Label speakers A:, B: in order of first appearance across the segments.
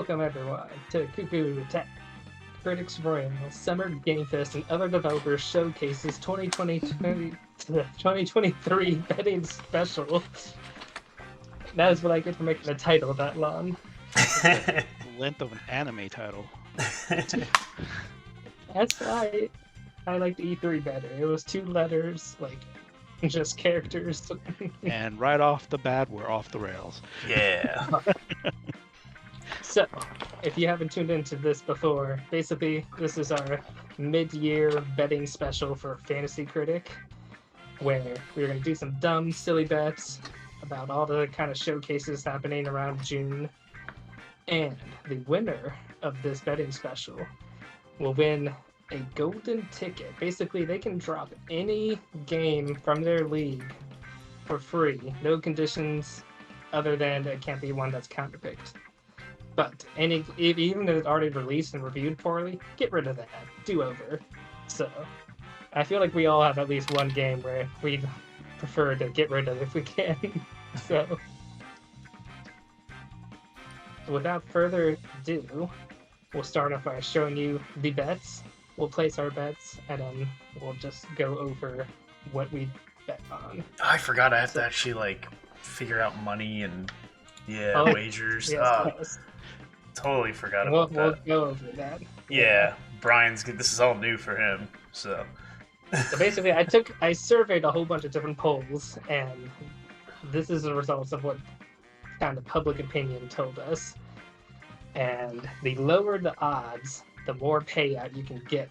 A: Welcome everyone to Cucco Attack, Critics Royale, Summer Game Fest, and other developers showcases 2023 betting special. That is what I get for making the title that long.
B: The length of an anime title.
A: That's why I like the E3 better. It was 2 letters, like just characters.
B: And right off the bat, we're off the rails.
C: Yeah.
A: So, if you haven't tuned into this before, basically this is our mid-year betting special for Fantasy Critic, where we're going to do some dumb, silly bets about all the kind of showcases happening around June. And the winner of this betting special will win a golden ticket. Basically, they can drop any game from their league for free. No conditions other than it can't be one that's counterpicked. But even if it's already released and reviewed poorly, get rid of that. Do over. So, I feel like we all have at least one game where we'd prefer to get rid of if we can. So, without further ado, we'll start off by showing you the bets. We'll place our bets, and then we'll just go over what we bet on.
C: I forgot I have to actually figure out money and wagers.
A: Yes.
C: Totally forgot about
A: We'll
C: that.
A: go over that.
C: Yeah, Brian's good. This is all new for him, so.
A: So basically, I surveyed a whole bunch of different polls, and this is the results of what kind of public opinion told us. And the lower the odds, the more payout you can get.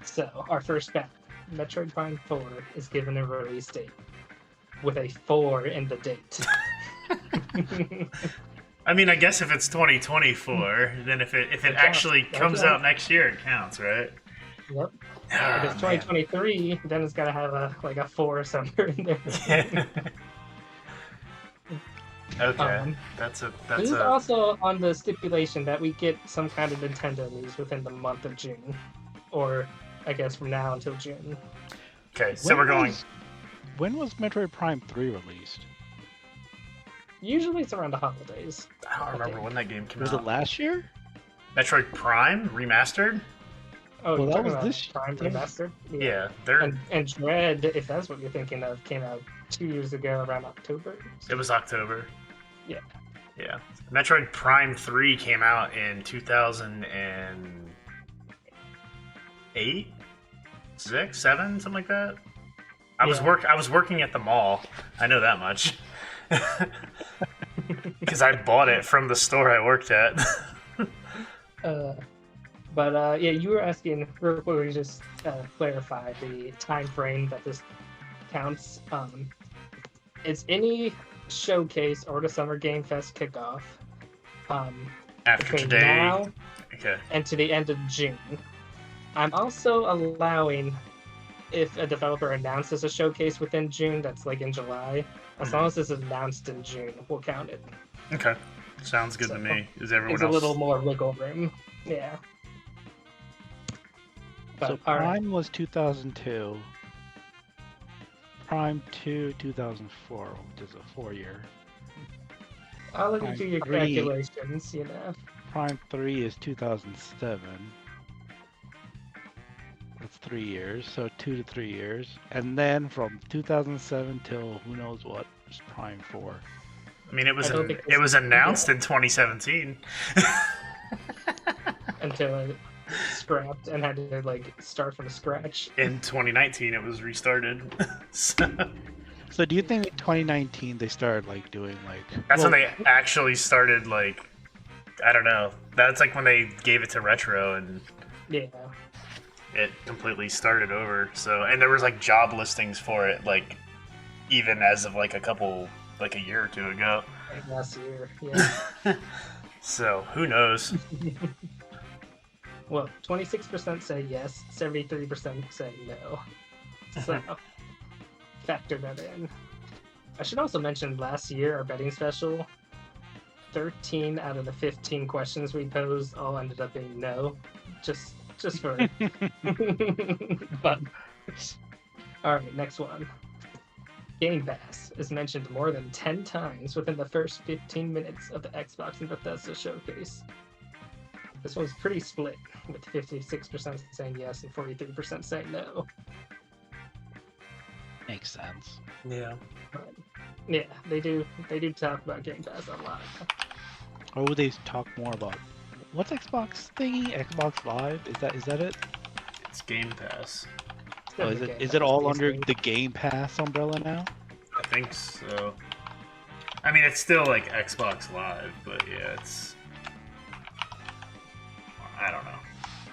A: So our first bet, Metroid Prime 4 is given a release date with a 4 in the date.
C: I mean, I guess if it's 2024, then if it actually comes out next year, it counts, right?
A: Yep. If it's 2023, then it's gotta have a 4 somewhere in there.
C: Okay, that's
A: this is also on the stipulation that we get some kind of Nintendo news within the month of June, or I guess from now until June.
C: Okay, so we're going.
B: When was Metroid Prime 3 released?
A: Usually it's around the holidays.
C: I don't remember when that game came
B: Was
C: out.
B: it last year?
C: Metroid Prime remastered?
A: Oh,
B: well,
A: you're
B: that
A: talking
B: was
A: about
B: this
A: Prime
B: year.
A: Remastered?
C: Yeah, they're.
A: And Dread, if that's what you're thinking of, came out 2 years ago around October.
C: It was October.
A: Yeah.
C: Yeah. Metroid Prime 3 came out in 2008? 6, 7, something like that. I was working at the mall. I know that much. Because I bought it from the store I worked at.
A: But you were asking, real quick, we just clarify the time frame that this counts. It's any showcase or the Summer Game Fest Kickoff
C: After
A: between
C: today.
A: now
C: Okay.
A: and to the end of June. I'm also allowing, if a developer announces a showcase within June that's in July, as long as it's announced in June, we'll count it.
C: Okay. Sounds good to me. Is everyone
A: It's
C: else?
A: a little more wiggle room. Yeah. But,
B: So
A: all right.
B: Prime was 2002. Prime 2, 2004, which is a 4-year.
A: I'll let you
B: Prime
A: do your
B: 3.
A: calculations, you know.
B: Prime 3 is 2007. That's 3 years, so 2 to 3 years. And then from 2007 till who knows what is Prime 4.
C: I mean, it was
A: I don't think
C: it was announced in 2017.
A: Until it scrapped and had to start from scratch.
C: In 2019, it was restarted.
B: So do you think in 2019 they started doing
C: That's when they actually started I don't know. That's when they gave it to Retro and
A: Yeah.
C: it completely started over. So, and there was job listings for it even as of a couple a year or two ago.
A: Last year, yeah.
C: So, who knows?
A: Well, 26% say yes, 73% say no. So, factor that in. I should also mention last year, our betting special, 13 out of the 15 questions we posed all ended up being no. Just for fun. Alright, next one. Game Pass is mentioned more than 10 times within the first 15 minutes of the Xbox and Bethesda showcase. This one's pretty split, with 56% saying yes and 43% saying no.
B: Makes sense.
C: Yeah.
A: But, yeah, they do talk about Game Pass a lot.
B: Or would they talk more about what's Xbox thingy? Xbox Live? Is that it?
C: It's Game Pass.
B: Oh, is it all under the Game Pass umbrella now?
C: I think so. I mean, it's still like Xbox Live, but yeah, it's. I don't know.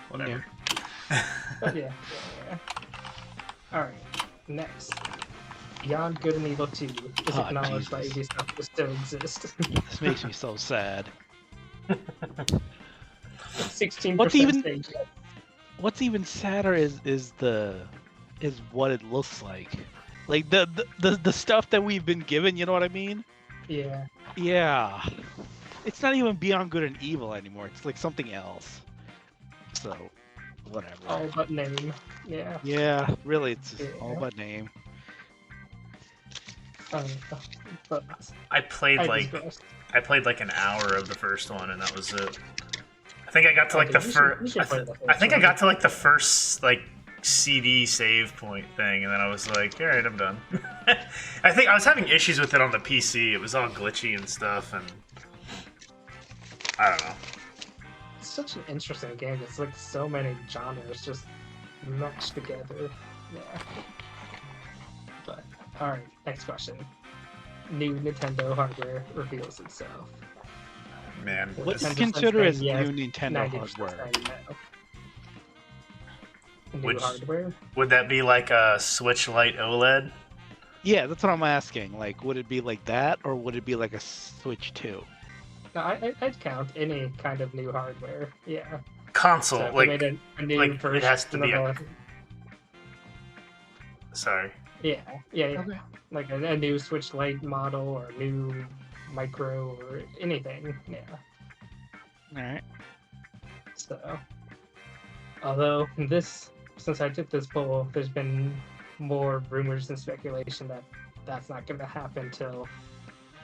C: Whatever.
A: But yeah. Alright, next. Beyond Good and Evil 2 is acknowledged by Ubisoft to still exist.
B: This makes me so sad.
A: 16%
B: What's even sadder is what it looks like. Like the stuff that we've been given, you know what I mean?
A: Yeah.
B: Yeah. It's not even Beyond Good and Evil anymore. It's like something else. So, whatever.
A: All but name. Yeah.
B: Yeah, really, it's just all but name.
A: But
C: I played like an hour of the first one, and that was it. I think I got to like the first. I think I got to like the first like CD save point thing, and then I was like, all right, I'm done. I think I was having issues with it on the PC. It was all glitchy and stuff, and I don't know.
A: It's such an interesting game. It's like so many genres just meshed together. Yeah. But alright, next question. New Nintendo hardware reveals itself.
C: Man,
B: What's
C: this-
B: considered as
A: yes,
B: new Nintendo
A: 90%
B: hardware?
A: saying no. New hardware?
C: Would that be like a Switch Lite OLED?
B: Yeah, that's what I'm asking. Like, would it be like that, or would it be like a Switch 2?
A: No, I'd count any kind of new hardware. Yeah.
C: Console,
A: So
C: like,
A: they made a new
C: like
A: version
C: it has to be
A: of
C: Sorry.
A: Yeah.
B: Okay.
A: Like a new Switch Lite model or a new micro or anything. Yeah.
B: All right.
A: So, although since I took this poll, there's been more rumors and speculation that that's not going to happen till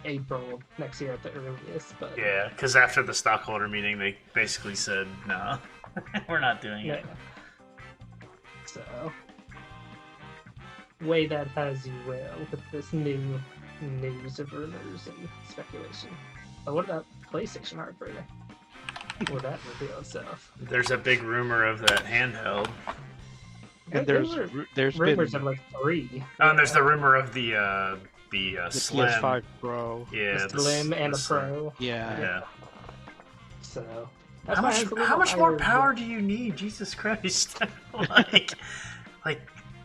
A: April next year at the earliest. But
C: Yeah, because after the stockholder meeting, they basically said, no, we're not doing
A: yeah.
C: it.
A: So, weigh that as you will with this new news of rumors and speculation. But what about PlayStation hardware? Will that reveal itself?
C: There's a big rumor of that handheld.
B: And
A: There
B: there's
A: rumors
B: been
A: of like 3.
C: Oh, and there's the rumor of the Slim.
B: PS5 Pro.
C: Yeah,
A: the Slim and the
C: Slim.
A: Pro.
B: Yeah.
C: Yeah.
A: So,
C: How much more power do you need? Jesus Christ! like,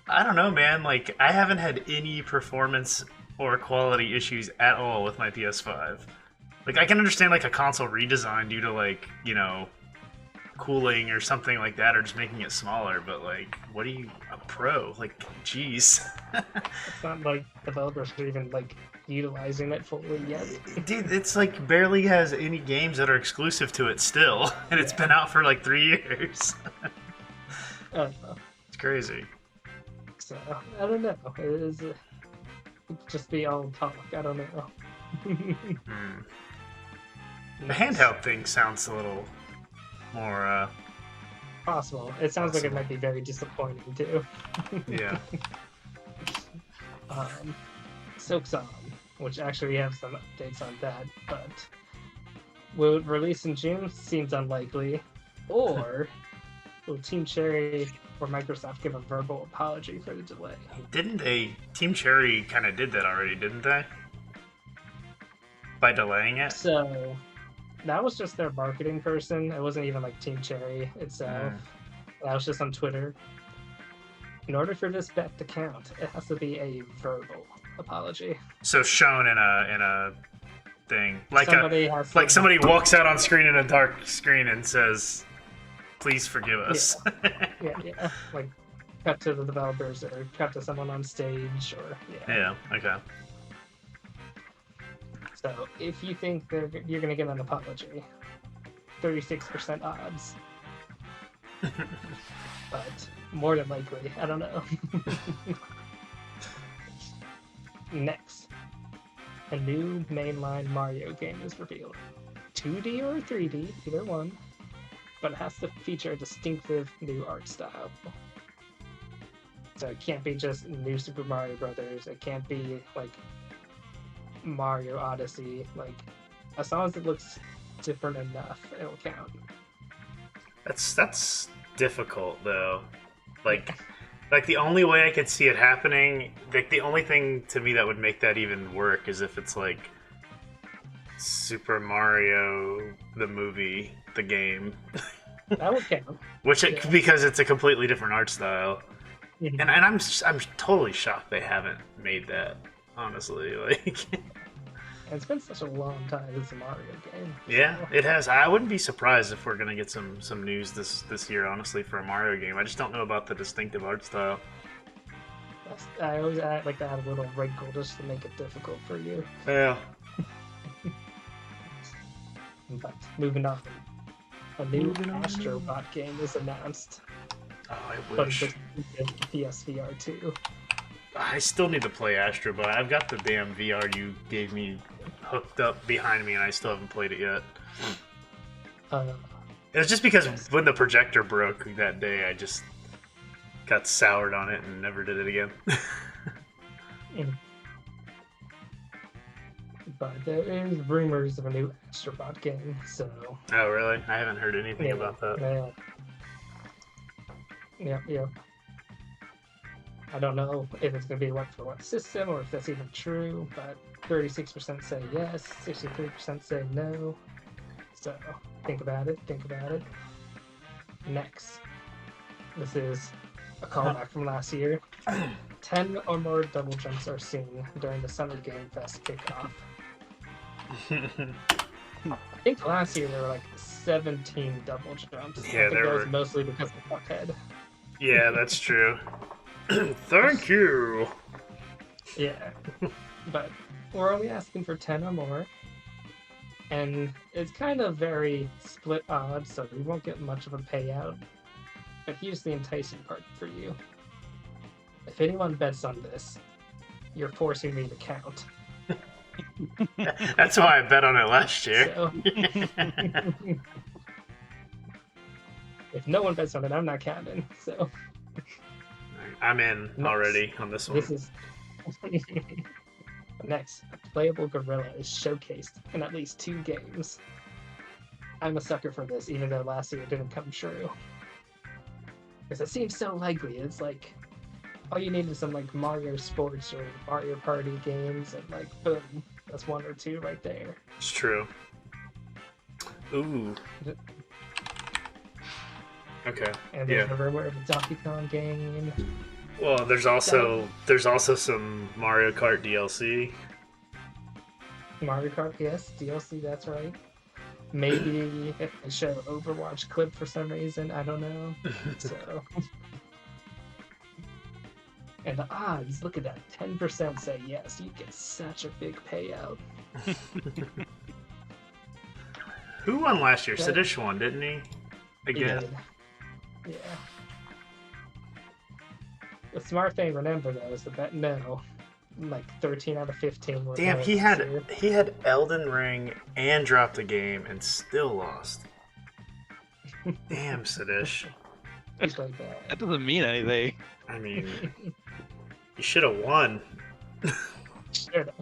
C: I don't know, man. Like, I haven't had any performance or quality issues at all with my PS5. Like, I can understand like a console redesign due to like, you know, cooling or something like that, or just making it smaller. But like, what are you, a Pro? Like, jeez.
A: It's not like developers are even like utilizing it fully yet.
C: Dude, it's like barely has any games that are exclusive to it still, and it's been out for like 3 years. It's crazy.
A: So I don't know. It is just be all talk. I don't know.
C: The handheld thing sounds a little more.
A: Possible. It sounds like it might be very disappointing too.
C: Yeah.
A: Silksong, which actually we have some updates on that, but will it release in June? Seems unlikely. Or will Team Cherry or Microsoft give a verbal apology for the delay?
C: Didn't they? Team Cherry kind of did that already, didn't they? By delaying it.
A: So that was just their marketing person. It wasn't even like Team Cherry itself. That was just on Twitter. In order for this bet to count, it has to be a verbal apology.
C: So shown in a thing, like
A: somebody
C: somebody walks out on screen in a dark screen and says, "Please forgive us."
A: Yeah. Like cut to the developers or cut to someone on stage or
C: Yeah. Okay.
A: So if you think you're gonna get an apology, 36% odds. But more than likely, I don't know. Next, a new mainline Mario game is revealed. 2D or 3D, either one. but it has to feature a distinctive new art style. So it can't be just New Super Mario Brothers. It can't be like Mario Odyssey. Like, as long as it looks different enough, it'll count.
C: That's difficult though. Like the only way I could see it happening, like the only thing to me that would make that even work is if it's like Super Mario the movie, the game.
A: That would count.
C: Because it's a completely different art style.
A: Mhm.
C: And I'm totally shocked they haven't made that, honestly. Like
A: And it's been such a long time since a Mario game.
C: yeah,
A: so-
C: it has. I wouldn't be surprised if we're gonna get some news this year, honestly, for a Mario game. I just don't know about the distinctive art style.
A: I always like to add a little wrinkle just to make it difficult for you.
C: Yeah.
A: But moving on, a new Astrobot game is announced,
C: Oh, I
A: but
C: wish.
A: it's PSVR 2.
C: I still need to play Astro, but I've got the damn VR you gave me hooked up behind me, and I still haven't played it yet. It was just because when the projector broke that day, I just got soured on it and never did it again.
A: But there is rumors of a new Astrobot game, so
C: Oh, really? I haven't heard anything
A: yeah,
C: about that.
A: Yep. I don't know if it's going to be one for what system or if that's even true, but 36% say yes, 63% say no. So think about it. Next, this is a callback from last year. 10 or more double jumps are seen during the Summer Game Fest Kickoff. I think last year there were like 17 double jumps.
C: Yeah,
A: I think
C: there
A: that was
C: were.
A: mostly because of Fuckhead.
C: Yeah, that's true. Thank you.
A: Yeah, but we're only asking for 10 or more, and it's kind of very split odds, so we won't get much of a payout. But here's the enticing part for you. If anyone bets on this, you're forcing me to count.
C: That's why I bet on it last year.
A: So, if no one bets on it, I'm not counting. So
C: I'm in already on this one.
A: this is next. A playable gorilla is showcased in at least 2 games. I'm a sucker for this, even though last year it didn't come true. Because it seems so likely. It's like all you need is some like Mario Sports or Mario Party games, and like boom, that's 1 or 2 right there.
C: It's true. Ooh. Okay.
A: And there's
C: Yeah.
A: a rumor of a Donkey Kong game.
C: Well, there's also some Mario Kart DLC.
A: Mario Kart, yes, DLC, that's right. Maybe if they show Overwatch clip for some reason, I don't know. So, and the odds, look at that, 10% say yes. You get such a big payout.
C: Who won last year?
A: Yeah.
C: Siddish won, didn't he? Again.
A: Yeah. The smart thing to remember though is that no, like 13 out of 15 were.
C: Damn,
A: no
C: he
A: this year.
C: had Elden Ring and dropped a game and still lost. Damn, Siddish.
A: He's like that.
B: That doesn't mean anything.
C: I mean, you should have won.
A: Shut up.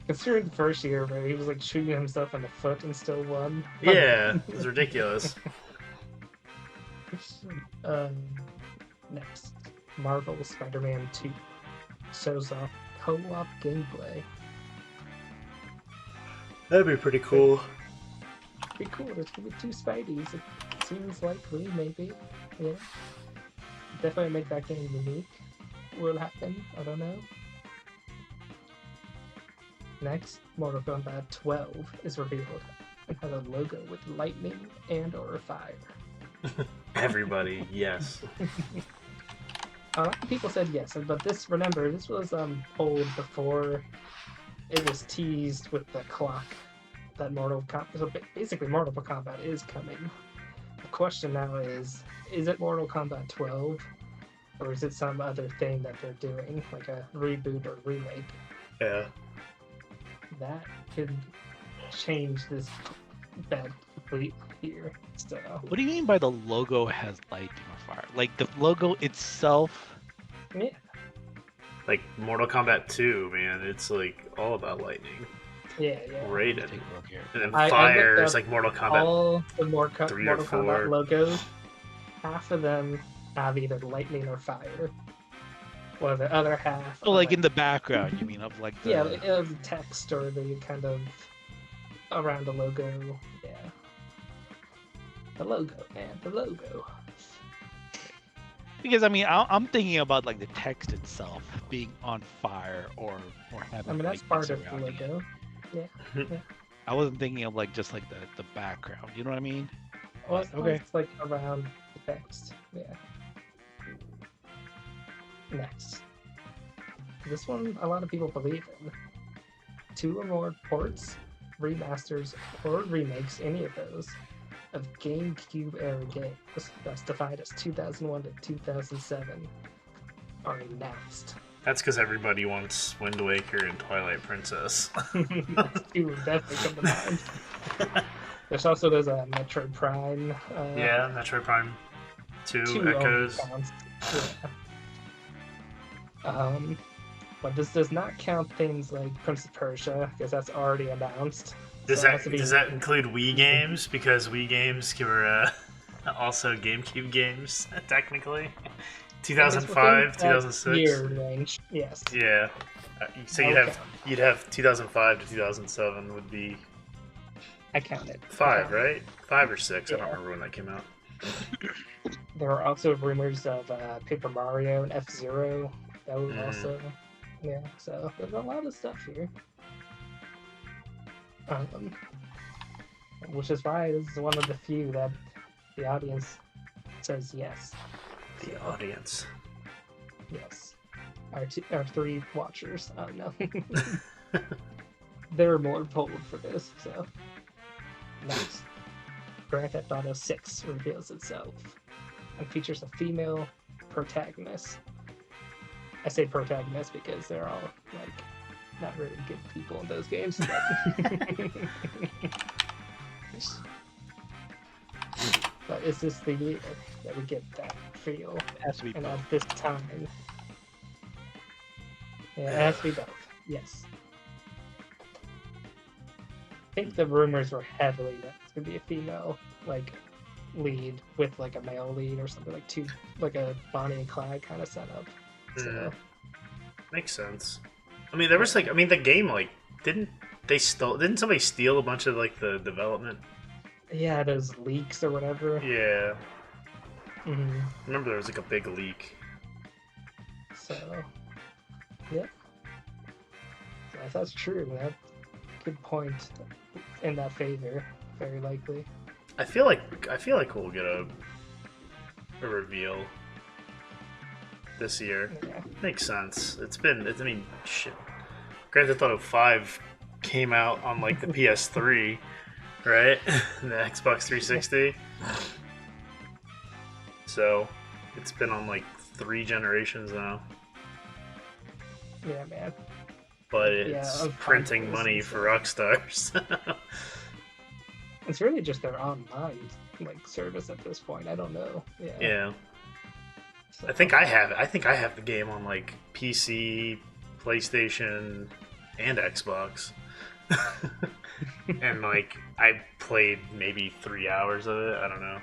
A: Considering the first year where he was like shooting himself in the foot and still won.
C: Yeah, it was ridiculous.
A: Next, Marvel Spider-Man 2 shows off co-op gameplay.
C: That'd be pretty cool.
A: Pretty cool. There's gonna be 2 Spideys. It seems likely, maybe. Yeah. Definitely make that game unique. Will it happen? I don't know. Next, Mortal Kombat 12 is revealed and has a logo with lightning and or fire.
C: Everybody, yes.
A: People said yes, but remember, this was pulled before it was teased with the clock that Mortal Kombat. So basically, Mortal Kombat is coming. The question now is it Mortal Kombat 12, or is it some other thing that they're doing, like a reboot or remake?
C: Yeah.
A: That could change this bet completely. here. So
B: What do you mean by the logo has lightning or fire? Like the logo itself?
A: yeah,
C: Like Mortal Kombat 2, man, it's like all about lightning.
A: yeah.
C: Raiden.
B: Take a look here.
C: And then
A: I
C: fire
A: looked
C: is
A: up
C: like Mortal Kombat.
A: all the Mortal
C: 3 or 4.
A: Kombat logos. Half of them have either lightning or fire. While the other half
B: Oh,
A: are
B: like in the background, you mean, of like the...
A: yeah, the text or the kind of around the logo. Yeah. The logo, man, the logo.
B: Because, I mean, I'm thinking about like the text itself being on fire or having
A: I mean, that's
B: lightning
A: part of the
B: surrounding it.
A: logo. Yeah.
B: I wasn't thinking of like just like the background, you know what I mean?
A: Well,
B: Okay.
A: it's like around the text. Yeah. Next. This one, a lot of people believe in. 2 or more ports, remasters, or remakes, any of those, of GameCube era games, specified as 2001 to 2007, are announced.
C: That's because everybody wants Wind Waker and Twilight Princess.
A: Those 2 would definitely come to mind. There's also a Metroid Prime.
C: Yeah, Metroid Prime 2
A: 2
C: Echoes.
A: Yeah. But this does not count things like Prince of Persia, because that's already announced.
C: Does
A: So it has to be-
C: that include Wii games? Because Wii games were also GameCube games, technically. 2005, 2006.
A: Year range, yes.
C: Yeah. So you'd have 2005 to 2007 would be
A: I counted.
C: 5, right? 5 or 6. I
A: Yeah.
C: don't remember when that came out.
A: There are also rumors of Paper Mario and F-Zero. That was also, yeah. So there's a lot of stuff here. Which is why this is one of the few that the audience says yes.
C: The audience.
A: Yes. Our 3 watchers. Oh no. They're more pulled for this, so. Next. Grand Theft Auto 6 reveals itself and features a female protagonist. I say protagonist because they're all, like, not really good people in those games. But is this the year that we get that feel?
B: It has to be
A: And
B: both.
A: at this time. Yeah, it has to be both. Yes. I think the rumors were heavily that it's gonna be a female, like, lead with like a male lead or something, like a Bonnie and Clyde kind of setup. So
C: Makes sense. I mean, there was the game, like, didn't somebody steal a bunch of like the development?
A: yeah, those leaks or whatever.
C: Yeah.
A: Mhm.
C: I remember there was like a big leak.
A: So yeah. So if that's true, that's a good point in that favor, very likely.
C: I feel like we'll get a reveal this year.
A: Yeah.
C: Makes sense. I mean, shit. Grand Theft Auto 5 came out on like the PS3, right? The Xbox 360. So it's been on like 3 generations now.
A: Yeah, man.
C: But it's
A: of
C: printing
A: consoles
C: money
A: and
C: for Rockstars.
A: It's really just their online like service at this point. I don't know. Yeah.
C: Yeah.
A: So,
C: I think I have the game on like PC, PlayStation, and Xbox. And like I played maybe 3 hours of it. I don't know.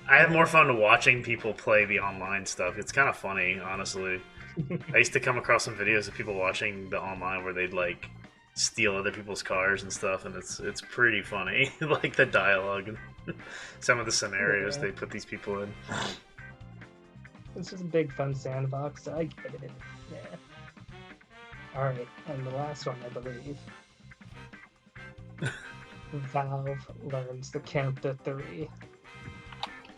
C: I have more fun watching people play the online stuff. It's kind of funny, honestly. I used to come across some videos of people watching the online where they'd like steal other people's cars and stuff, and it's pretty funny. Like the dialogue and some of the scenarios they put these people in.
A: It's just a big fun sandbox. I get it. Yeah. All right, and the last one, I believe. Valve learns to count to 3.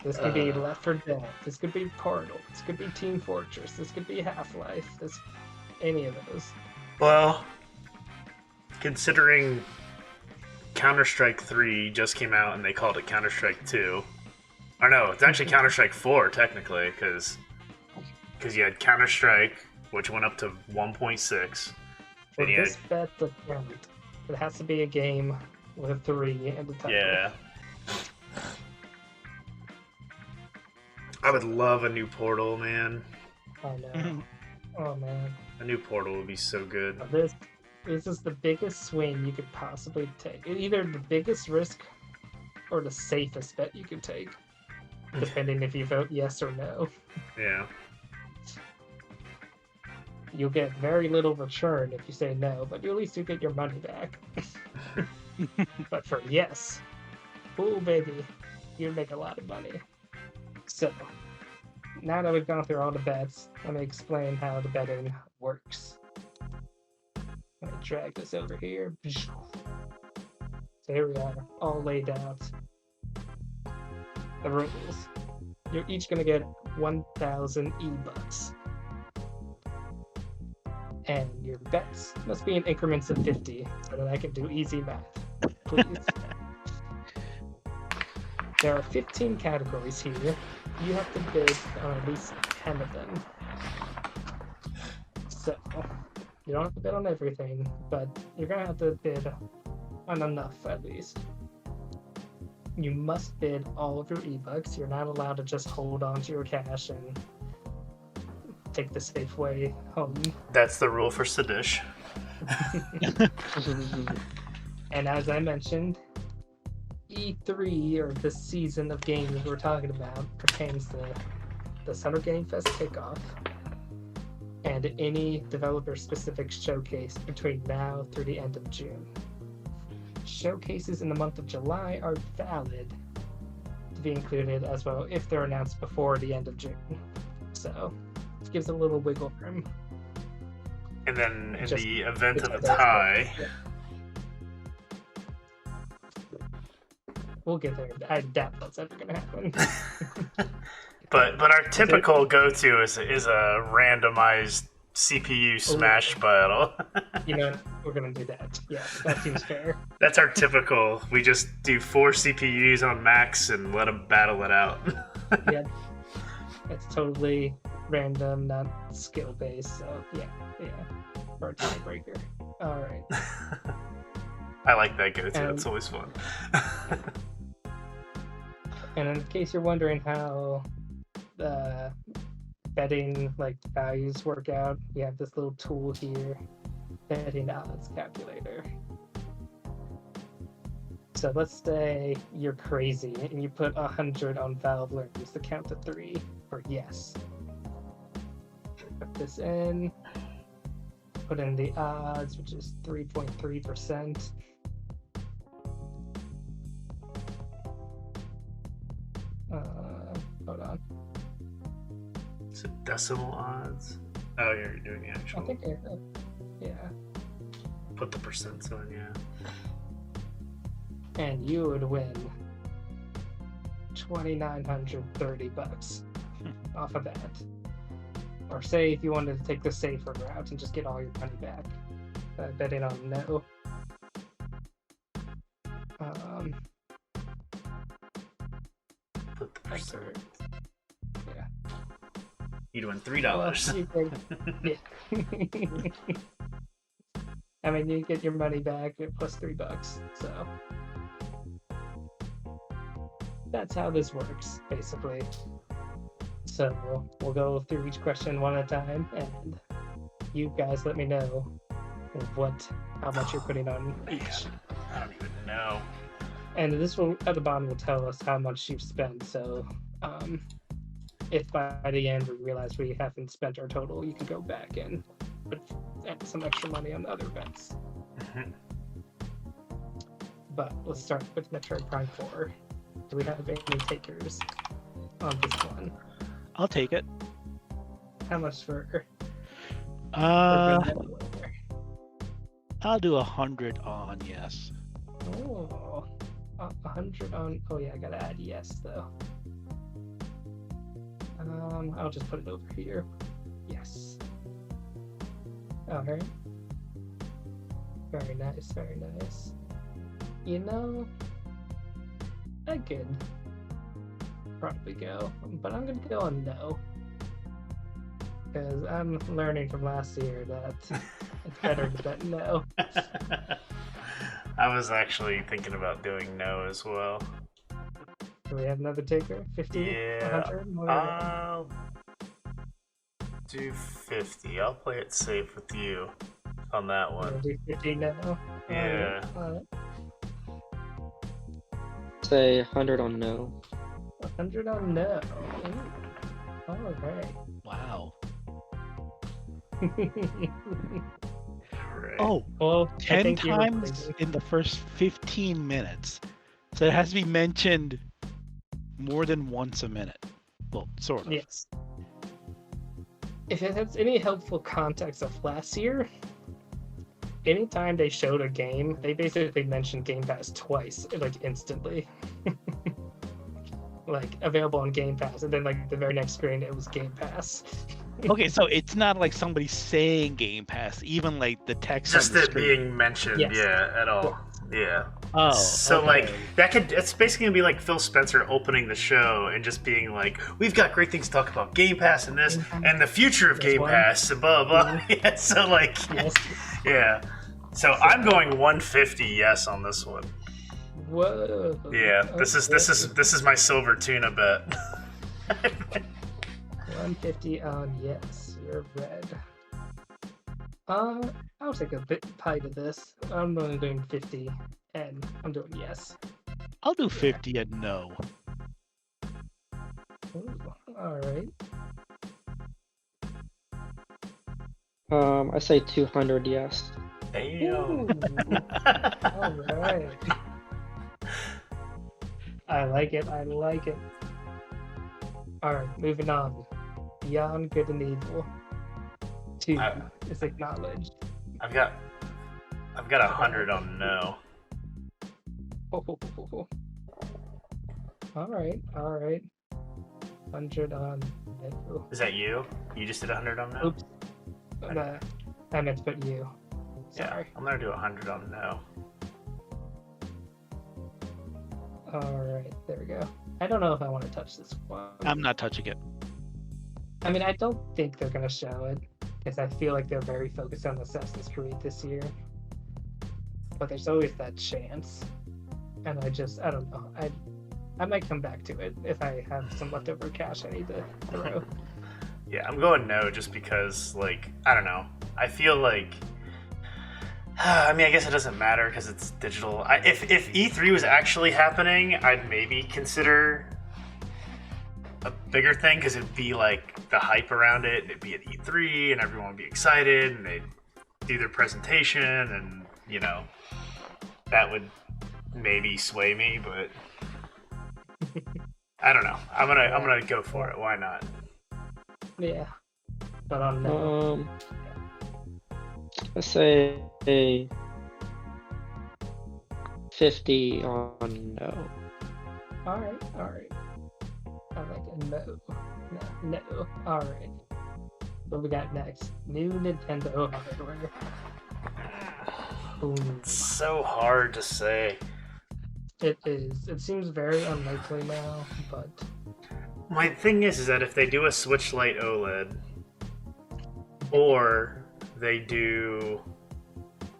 A: This could be Left 4 Dead. This could be Portal. This could be Team Fortress. This could be Half-Life. Any of those.
C: Well, considering Counter-Strike 3 just came out and they called it Counter-Strike 2. Or no, it's actually Counter-Strike 4 technically, because you had Counter-Strike, which went up to 1.6.
A: For
C: Then you
A: this bet to count, it has to be a game with 3 in the title.
C: Yeah. I would love a new portal, man.
A: I know. Oh man.
C: A new portal would be so good.
A: This is the biggest swing you could possibly take. Either the biggest risk or the safest bet you could take, depending if you vote yes or no.
C: Yeah.
A: You'll get very little return if you say no, but at least you get your money back. But for yes, ooh baby, you make a lot of money. So, now that we've gone through all the bets, let me explain how the betting works. Let me drag this over here. So here we are, all laid out. The rules. You're each going to get 1,000 E-bucks. And your bets must be in increments of 50, so that I can do easy math. Please. There are 15 categories here. You have to bid on at least 10 of them. So, you don't have to bid on everything, but you're going to have to bid on enough at least. You must bid all of your E-bucks. You're not allowed to just hold on to your cash and take the safe way home.
C: That's the rule for Sadish.
A: And as I mentioned, E3, or the season of games we're talking about, pertains to the Summer Game Fest Kickoff and any developer-specific showcase between now through the end of June. Showcases in the month of July are valid to be included as well if they're announced before the end of June. So, it gives a little wiggle room.
C: And then in
A: Just
C: the event of a tie...
A: Yeah. We'll get there. I doubt that's ever going to happen.
C: But our typical go-to is a randomized CPU smash battle.
A: You know, we're going to do that. Yeah, that seems fair.
C: That's our typical. We just do 4 CPUs on max and let them battle it out.
A: Yeah, it's totally random, not skill-based. So yeah. For a tiebreaker. All right.
C: I like that go-to. It's always fun.
A: And in case you're wondering how betting values work out, we have this little tool here, betting odds calculator. So let's say you're crazy and you put 100 on Valve Learns to count to 3 for yes. Put this in, put in the odds, which is 3.3%. Hold on.
C: So decimal odds. Oh, you're doing the actual.
A: I think yeah.
C: Put the percents on, yeah.
A: And you would win $2,930 off of that. Or say if you wanted to take the safer route and just get all your money back. Betting on no.
C: Put the percent.
A: Yeah.
C: You'd win $3.
A: Yeah. I mean, you get your money back plus $3. So that's how this works, basically. So we'll go through each question one at a time, and you guys let me know how much you're putting on each.
C: I don't even know.
A: And this will, at the bottom, will tell us how much you've spent. So if by the end we realize we haven't spent our total, you can go back and put some extra money on other bets.
C: Mm-hmm.
A: But let's start with Metroid Prime 4. Do we have any takers on this one?
B: I'll take it.
A: How much for?
B: I'll do 100 on yes.
A: Oh, 100 on. Oh yeah, I gotta add yes though. I'll just put it over here. Yes. All right. Very nice. Very nice. You know, I could probably go, but I'm gonna go on no, because I'm learning from last year that it's better to bet no.
C: I was actually thinking about doing no as well.
A: Do we have another taker? 50?
C: Yeah.
A: 100? What do we got?
C: I'll do 50. I'll play it safe with you on that
A: We're gonna
C: one.
A: do 50 now.
C: Yeah.
A: Alright.
D: Say 100 on no.
A: 100 on no. Ooh. Alright.
B: Wow.
C: Right.
B: Oh,
A: Well, I
B: 10
A: think you were
B: times
A: thinking-
B: in the first 15 minutes. So it has to be mentioned more than once a minute. Well, sort of.
A: Yes. If it has any helpful context of last year, anytime they showed a game, they basically mentioned Game Pass twice, like instantly. Like available on Game Pass, and then like the very next screen it was Game Pass.
B: Okay, so it's not like somebody saying Game Pass, even like the text
C: Just
B: on the
C: it
B: screen.
C: being mentioned,
A: Yes.
C: yeah, at all. Yeah.
B: Oh,
C: So
B: okay.
C: like it's basically gonna be like Phil Spencer opening the show and just being like, we've got great things to talk about, Game Pass and this and the future of
A: There's
C: Game
A: one.
C: Pass and blah blah. Yeah, so like
A: Yes.
C: yeah. So I'm going 150 yes on this one.
A: Whoa.
C: Yeah, this is my silver tuna bet.
A: 150 on yes. You're red. I'll take a bit pie to this. I'm only doing 50, and I'm doing yes.
B: I'll do 50 and no.
A: Ooh, all right.
D: I say 200 yes.
C: Damn.
A: Ooh, all right. I like it. I like it. All right, moving on. Beyond Good and Evil 2 is acknowledged.
C: I've got 100 on no.
A: Oh. All right. 100 on no.
C: Is that you? You just did 100 on no?
A: Oops. I meant to put you.
C: Yeah,
A: Sorry.
C: I'm gonna do 100 on no.
A: All right, there we go. I don't know if I want to touch this one.
B: I'm not touching it.
A: I mean, I don't think they're gonna show it because I feel like they're very focused on Assassin's Creed this year. But there's always that chance, and I don't know. I might come back to it if I have some leftover cash I need to throw.
C: Yeah, I'm going no just because, like, I don't know. I feel like, I mean, I guess it doesn't matter because it's digital. If E3 was actually happening, I'd maybe consider a bigger thing because it'd be like the hype around it. It'd be at E3 and everyone would be excited and they'd do their presentation and, you know, that would maybe sway me, but I don't know. I'm gonna go for it. Why not?
A: Yeah, but on no.
D: I say a 50 on no.
A: All right. I like it. No. All right. What we got next? New Nintendo hardware. Boom.
C: It's so hard to say.
A: It is. It seems very unlikely now, but
C: My thing is that if they do a Switch Lite OLED, or they do,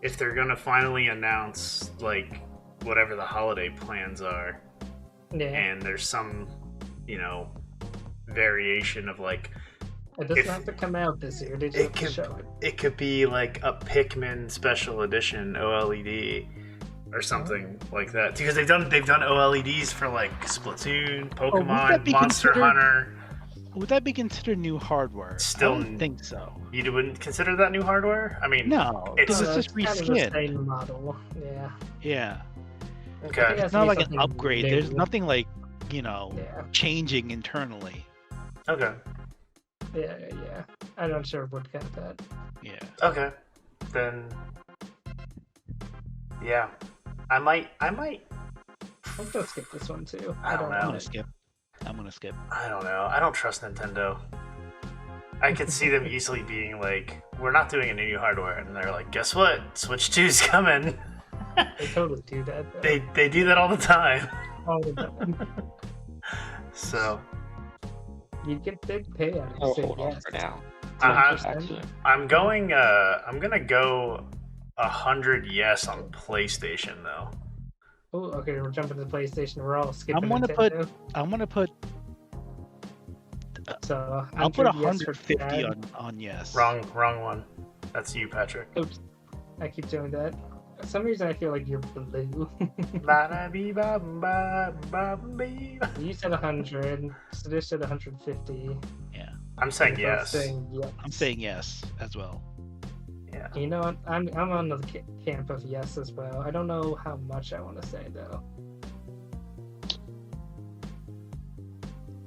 C: if they're gonna finally announce like whatever the holiday plans are,
A: yeah,
C: and there's some, you know, variation of like,
A: it doesn't
C: if-
A: have to come out this year. They just have to show it.
C: it could be like a Pikmin Special Edition OLED or something like that, because they've done OLEDs for like Splatoon,
B: would that
C: Pokemon,
B: be
C: Monster
B: considered-
C: Hunter.
B: Would that be considered new hardware?
C: Still
B: I don't think so.
C: You wouldn't consider that new hardware? I mean,
B: No,
C: It's-
B: because it's just
A: kind of the
B: reskin.
A: same model. Yeah.
B: Yeah,
C: okay.
A: It has
B: it's
A: to
B: not
A: be
B: like an
A: something
B: upgrade.
A: new.
B: There's nothing like, you know,
A: Yeah.
B: changing internally.
C: Okay.
A: Yeah. I'm not sure what got that.
B: Yeah.
C: Okay. Then yeah. I might
A: I'm gonna skip this one too.
C: I don't
B: I'm
C: know.
B: gonna skip.
C: I don't know. I don't trust Nintendo. I could see them easily being like, we're not doing any new hardware, and they're like, guess what? Switch 2's coming.
A: They totally do that. Though.
C: They do that all the time.
A: all the time.
C: So
A: You get big payout.
D: Oh,
A: You say
D: hold on
A: yes.
D: for now.
C: I-
A: 10%?
D: Actually,
C: I'm gonna go 100 yes on PlayStation though.
A: Oh, okay, we're jumping to the PlayStation. We're all skipping
B: I'm gonna
A: Nintendo. So
B: I'll put
A: 100 yes for
B: 150
A: Dad.
B: on yes.
C: Wrong one. That's you, Patrick.
A: Oops, I keep doing that. For some reason, I feel like you're blue. You said 100. Sadish said 150.
B: Yeah.
C: I'm saying
A: We're both
C: yes.
A: saying yes.
B: I'm saying yes as well.
C: Yeah.
A: You know what? I'm on the camp of yes as well. I don't know how much I want to say though.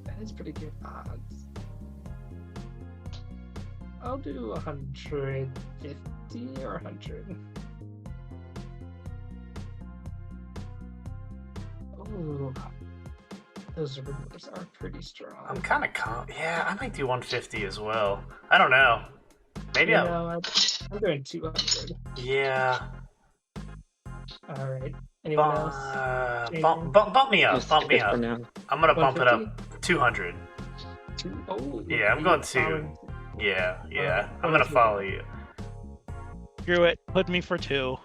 A: That is pretty good odds. I'll do 150 or 100. Ooh, those rumors are pretty strong.
C: I'm kind of yeah, I might do 150 as well. I don't know. Maybe
A: I'm doing 200.
C: Yeah.
A: All right. Anyone else?
C: Bump me up.
D: Just
C: Bump me
D: skip it for
C: up.
D: now.
C: I'm gonna bump it up
A: 150?
C: 200.
A: Oh,
C: Yeah, I'm going to. Yeah. I'm gonna follow you.
B: Screw it. Put me for 2.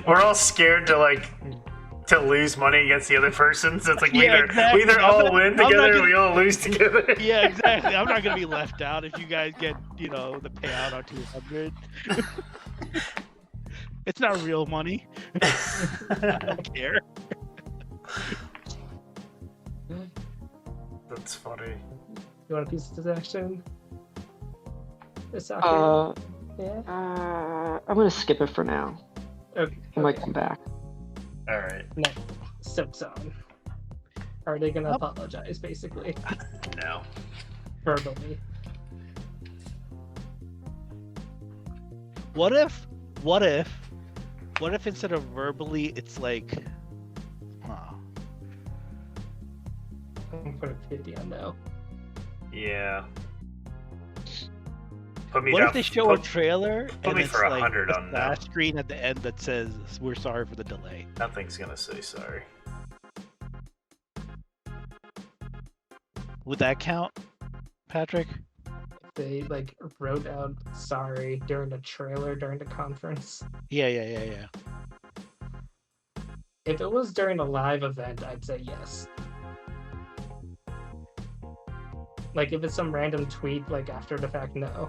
C: We're all scared to lose money against the other person, so it's like we
B: Yeah, exactly.
C: either all win
B: I'm not
C: together or
B: gonna-
C: we all lose together.
B: Yeah, exactly. I'm not gonna be left out if you guys get, the payout on 200. It's not real money. I don't care.
C: That's funny.
A: You want a piece of possession? It's okay. Yeah.
D: I'm gonna skip it for now.
A: Okay.
D: I might come back.
C: All right.
A: Next, Soap's on. Are they gonna apologize, basically,
C: No.
A: verbally?
B: What if instead of verbally, it's like,
A: I'm gonna put a 50 on no.
C: Yeah. Put me
B: what
C: down.
B: if they show a trailer
C: put
B: and
C: me
B: it's
C: for
B: like
C: 100
B: a
C: on no.
B: splash screen at the end that says "We're sorry for the delay."
C: Nothing's gonna say sorry.
B: Would that count, Patrick?
A: If they wrote out sorry during the trailer during the conference.
B: Yeah.
A: If it was during a live event, I'd say yes. Like if it's some random tweet after the fact, no.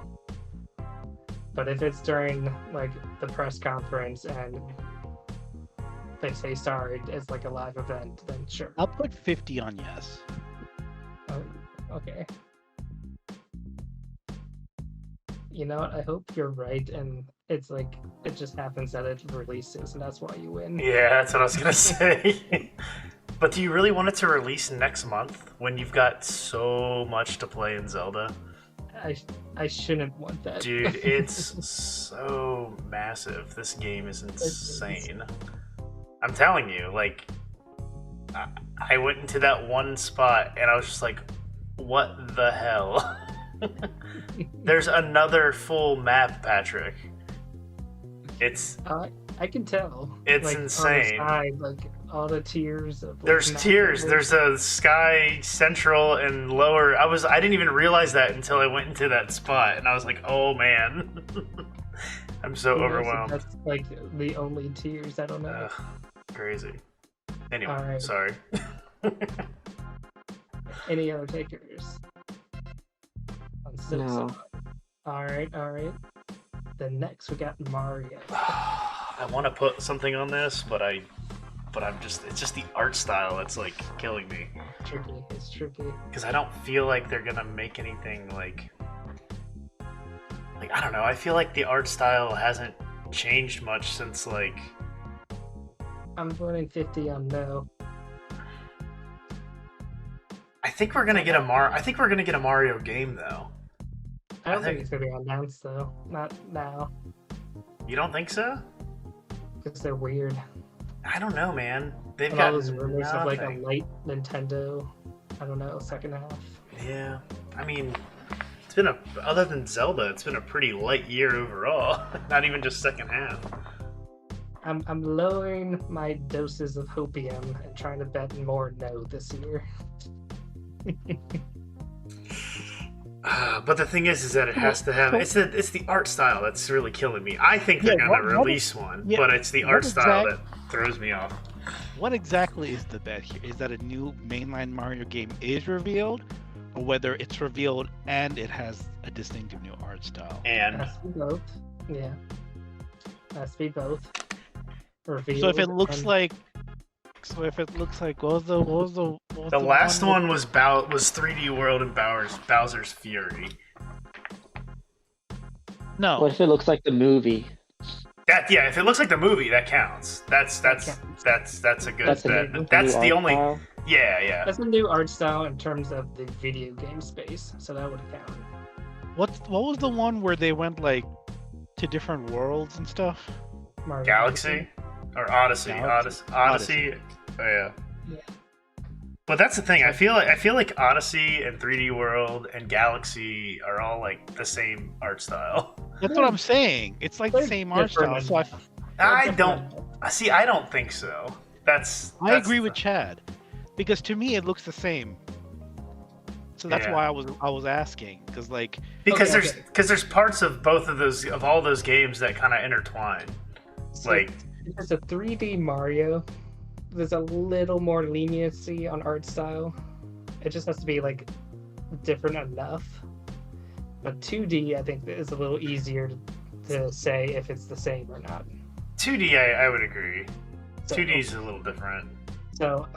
A: But if it's during the press conference and they say sorry, it's like a live event, then sure.
B: I'll put 50 on yes.
A: Okay. You know what? I hope you're right, and it's it just happens that it releases, and that's why you win.
C: Yeah, that's what I was gonna say. But do you really want it to release next month when you've got so much to play in Zelda?
A: I shouldn't want that.
C: Dude, it's so massive. This game is insane. I'm telling you, I went into that one spot and I was just like, what the hell? There's another full map, Patrick. It's
A: I can tell.
C: It's insane.
A: On the side, all the tiers of
C: there's tiers. There's a sky, central, and lower. I didn't even realize that until I went into that spot, and I was like, oh man. I'm so overwhelmed.
A: That's the only tiers. I don't know.
C: Crazy. Anyway,
A: Alright.
C: sorry.
A: Any other takers?
D: No.
A: All right. Then next we got Mario.
C: I want to put something on this, but I'm just, it's just the art style that's killing me.
A: It's tricky.
C: Because I don't feel like they're gonna make anything I don't know. I feel like the art style hasn't changed much since
A: I'm voting 50 on no.
C: I think we're gonna get a Mario game though.
A: I don't think it's gonna be announced though. Not now.
C: You don't think so?
A: Because they're weird.
C: I don't know, man. They've
A: And
C: got
A: all those rumors of a
C: nothing.
A: light Nintendo. I don't know, second half.
C: Yeah, I mean, it's been other than Zelda, it's been a pretty light year overall. Not even just second half.
A: I'm lowering my doses of hopium and trying to bet more no this year.
C: But the thing is that it has to have it's the art style that's really killing me. I think they're gonna release one, but it's the art style that throws me off.
B: what exactly is the bet here? Is that a new mainline Mario game is revealed, or whether it's revealed and it has a distinctive new art style?
C: And
A: Has to be both. Yeah. Has to be both. Revealed
B: So if it looks
A: and-
B: like, what was
C: the last one was 3D World and Bowser's Fury.
B: No.
D: What if it looks like the movie?
C: If it looks like the movie, that counts. That's a good
D: That's a
C: bet.
D: new
C: That's the
D: art
C: only.
D: style?
C: Yeah.
A: That's a new art style in terms of the video game space, so that would count.
B: What was the one where they went like to different worlds and stuff?
A: Mario
C: Galaxy or Odyssey.
B: Galaxy.
C: Odyssey. Oh, yeah.
A: Yeah.
C: But that's the thing. I feel like Odyssey and 3D World and Galaxy are all like the same art style.
B: That's what I'm saying. It's like the
A: They're
B: same art
A: different
B: style. So
C: I don't think so.
B: I agree with Chad, because to me it looks the same. So that's
C: Yeah.
B: why I was asking, because
C: because
A: Okay.
C: there's parts of all those games that kind of intertwine.
A: So,
C: Like
A: because a 3D Mario, there's a little more leniency on art style. It just has to be like different enough. But 2D, I think, is a little easier to say if it's the same or not.
C: 2D, I would agree.
A: So,
C: 2D is a little different.
A: So,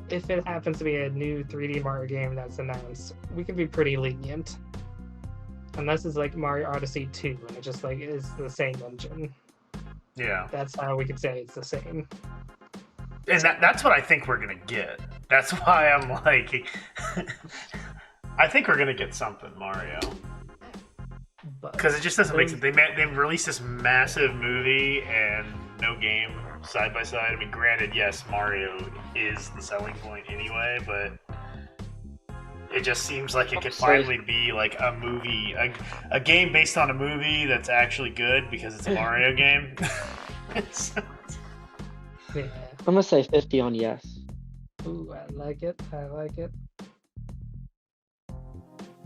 A: if it happens to be a new 3D Mario game that's announced, we can be pretty lenient. Unless it's like Mario Odyssey 2, and it just like is the same engine.
C: Yeah,
A: That's how we could say it's the same.
C: and that's what I think we're gonna get. That's why I'm like, I think we're gonna get something Mario.
A: But
C: Because it just doesn't make sense. They released this massive movie and no game side by side. I mean, granted, yes, Mario is the selling point anyway, but it just seems like it could finally be like a movie, a game based on a movie that's actually good because it's a Mario game.
A: yeah.
D: I'm gonna say 50 on yes.
A: Ooh, I like it. I like it.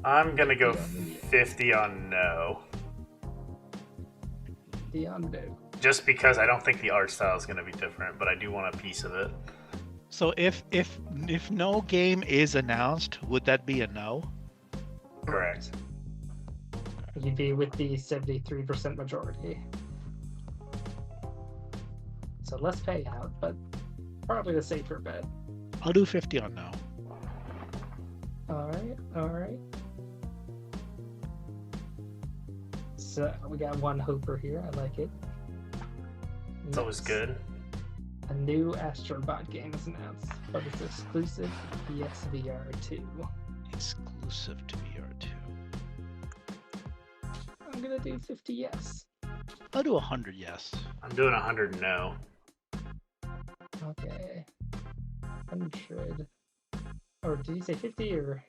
C: I'm gonna go 50 on no.
A: The undo.
C: Just because I don't think the art style is gonna be different, but I do want a piece of it.
B: so if no game is announced, would that be a no?
C: Correct.
A: You'd be with the 73% majority. So less payout, but probably the safer bet.
B: I'll do 50 on no.
A: Alright. So we got one hoper here. I like it.
C: It's always good.
A: A new Astrobot game is announced, but it's exclusive to PSVR 2.
B: Exclusive to VR2.
A: I'm gonna do 50 yes.
B: I'll do 100 yes.
C: I'm doing 100 no.
A: Okay. 100. Or did you say 50 or?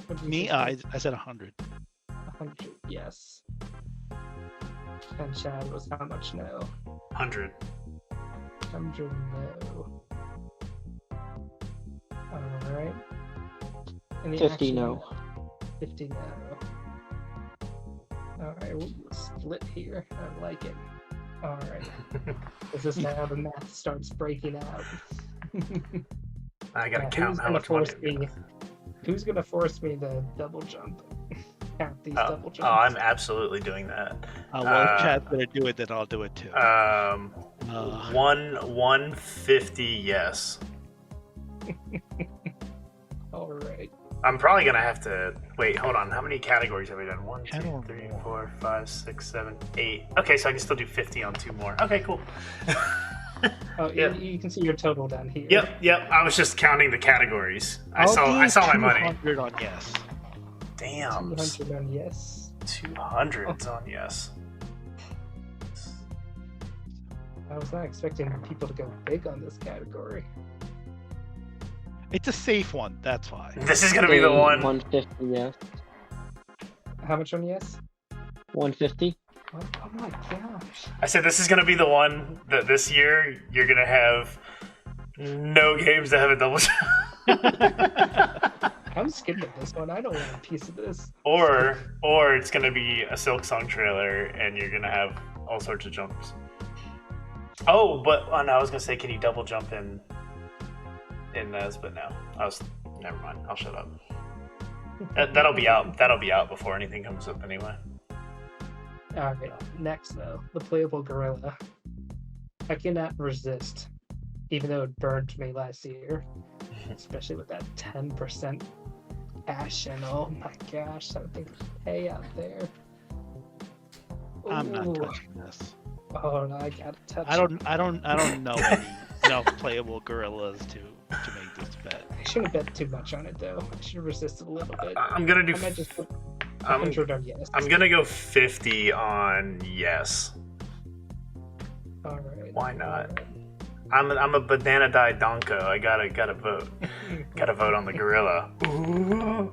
A: What did you
B: Me,
A: say?
B: I said 100.
A: 100 yes. And Chad was how much no?
C: 100.
A: 100 no. Alright.
D: 50 no.
A: 50 no. Alright, we'll split here. I like it. Alright. This is now the math starts breaking out.
C: I gotta
A: Yeah,
C: count how much money.
A: Who's gonna force me to double jump? Count these double jumps.
C: Oh, I'm absolutely doing that.
B: Well, if Chad's gonna do it, then I'll do it too.
C: 150 yes.
A: Alright.
C: I'm probably gonna have to wait. Hold on. How many categories have we done? 1,
B: I
C: 2,
B: don't
C: 3,
B: know.
C: 4, 5, 6, 7, 8. Okay, so I can still do 50 on 2 more. Okay, cool.
A: Oh,
C: Yeah.
A: you can see your total down here.
C: Yep. I was just counting the categories. I
B: I'll
C: saw
B: do
C: my money.
B: 200 on yes.
C: Damn.
A: 200 on yes.
C: 200's on yes.
A: I was not expecting people to go big on this category.
B: It's a safe one, that's why.
C: This is gonna be the one.
D: 150 yes.
A: How much on yes?
D: 150.
A: Oh my gosh.
C: I said this is gonna be the one that this year you're gonna have no games that have a double shot.
A: I'm skipping this one. I don't want a piece of this.
C: or it's gonna be a Silk Song trailer and you're gonna have all sorts of jumps. Oh, but no, I was gonna say, can you double jump in in those, but no. Never mind. I'll shut up. That'll be out. That'll be out before anything comes up anyway.
A: Alright, next though, the playable gorilla. I cannot resist, even though it burned me last year, especially with that 10% ash, and oh my gosh, something hay out there.
B: I'm not
A: Ooh.
B: touching this.
A: Oh no, I gotta touch
B: I don't know any playable gorillas to make this bet.
A: I shouldn't bet too much on it though. I should resist it a little bit.
C: I'm gonna do.
A: I might just put 100 on yes.
C: I'm gonna go 50 on yes.
A: Alright.
C: Why not? I'm a banana die donko. I gotta vote. Gotta vote on the gorilla. Ooh.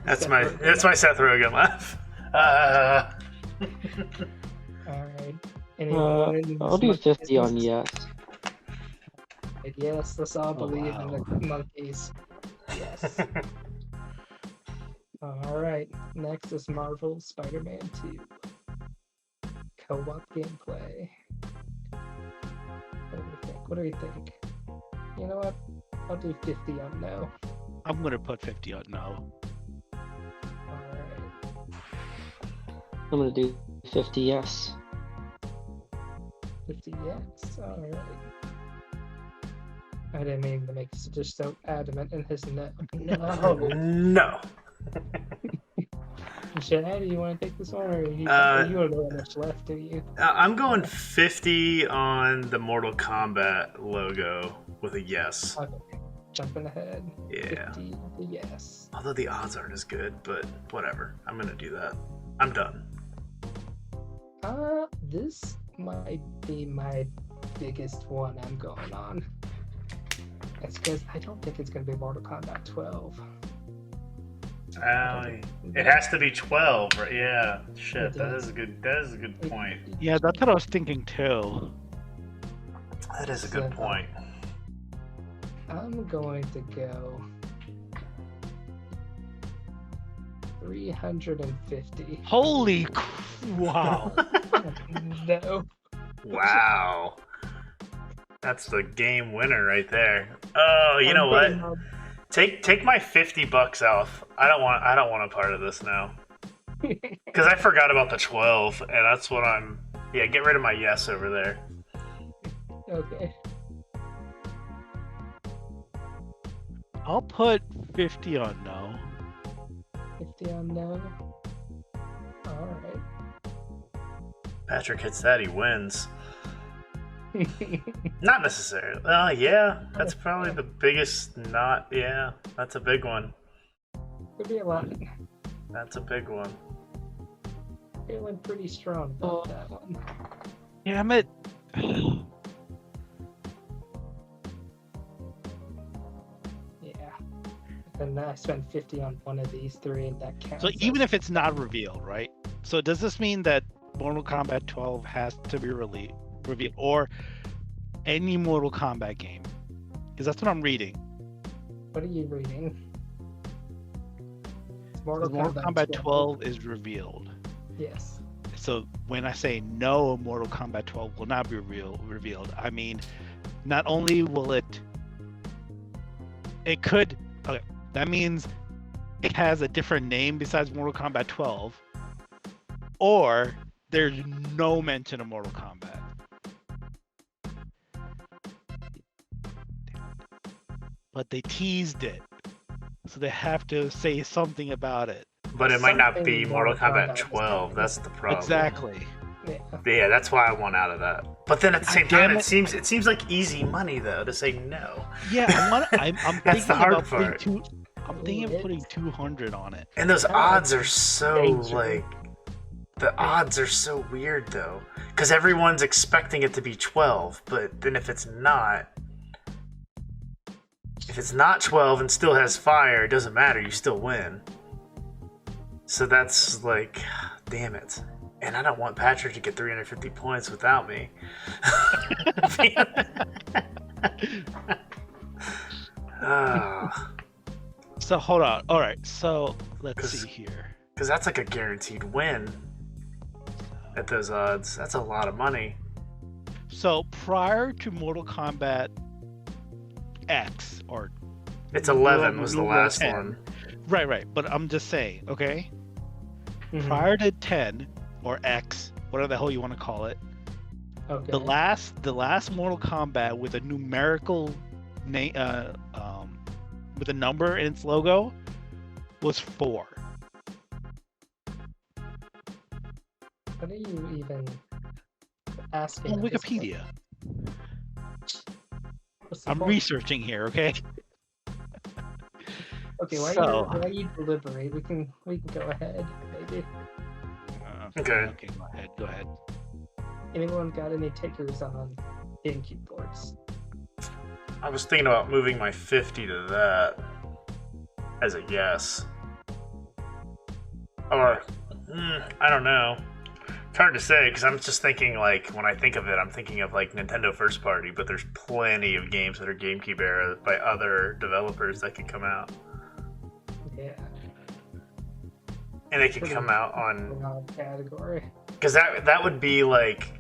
C: That's my Seth Rogen laugh.
A: Alright.
D: I'll do 50 on yes.
A: Yes, let's all believe in the monkeys. Yes. Alright, next is Marvel Spider-Man 2. Co-op gameplay. What do we think? You know what? I'll do 50 on no.
B: I'm gonna put 50 on no.
A: Alright.
D: I'm gonna do 50 yes.
A: 50 yes? Alright. I didn't mean to make it just so adamant in his no. No.
C: No.
A: Chad, do you want to take this one, or you don't know how much left, do you?
C: I'm going 50 on the Mortal Kombat logo with a yes.
A: Okay. Jumping ahead.
C: Yeah.
A: 50 yes.
C: Although the odds aren't as good, but whatever. I'm gonna do that. I'm done.
A: This might be my biggest one I'm going on. That's because I don't think it's going to be Mortal Kombat 12.
C: It has to be 12, right? Yeah. Shit, that is a good point.
B: Yeah, that's what I was thinking too.
C: That is a good point.
A: I'm going to go 350.
B: Holy wow.
A: No.
C: Wow. That's the game winner right there. Oh, you know what? Take my $50 off. I don't want a part of this now. Because I forgot about the 12, and that's what I'm. Yeah, get rid of my yes over there.
A: Okay.
B: I'll put 50 on no.
A: 50 on no. Alright.
C: Patrick hits that, he wins. Not necessarily. Yeah, that's probably the biggest not. Yeah, that's a big one.
A: Could be a lot.
C: That's a big one.
A: Feeling pretty strong about that one.
B: Damn it.
A: Yeah. And I spent 50 on one of these three, and that counts.
B: So even if it's not revealed, right? So does this mean that Mortal Kombat 12 has to be revealed, or any Mortal Kombat game? Because that's what I'm reading.
A: What are you reading?
B: Mortal Kombat 12 is revealed.
A: Yes.
B: So when I say no, Mortal Kombat 12 will not be revealed, I mean, not only will it could, okay, that means it has a different name besides Mortal Kombat 12, or there's no mention of Mortal Kombat. But they teased it, so they have to say something about it.
C: But it might not be Mortal Kombat 12. That's the problem.
B: Exactly.
C: Yeah, that's why I want out of that. But then at the same time, it seems like easy money though to say no.
B: Yeah, I'm
C: That's the
B: thinking
C: hard
B: about
C: part.
B: I'm thinking of putting 200 on it.
C: And those odds are so like, the odds are so weird though, because everyone's expecting it to be 12, but then if it's not 12 and still has fire, it doesn't matter. You still win. So that's like, damn it. And I don't want Patrick to get 350 points without me.
B: So hold on. All right. So let's see here.
C: Because that's like a guaranteed win. at those odds. That's a lot of money.
B: So prior to Mortal Kombat X, or
C: It's 11 was the last
B: 10.
C: one.
B: Right. But I'm just saying, okay?
A: Mhm.
B: Prior to 10 or X, whatever the hell you want to call it,
A: Okay.
B: the last Mortal Kombat with a numerical name, with a number in its logo, was 4.
A: What are you even asking?
B: On
A: at this point?
B: Wikipedia.
A: What's the
B: I'm
A: point?
B: researching here, okay?
A: Okay, while
B: So-
A: you deliberate, we can go ahead, maybe.
C: Okay.
B: Go ahead.
A: Anyone got any takers on GameCube boards?
C: I was thinking about moving my 50 to that as a yes. Or, I don't know. It's hard to say because I'm just thinking, like, when I think of it, I'm thinking of like Nintendo first party, but there's plenty of games that are GameCube era by other developers that could come out.
A: Yeah.
C: And they could come out on,
A: Broad category.
C: because that would be like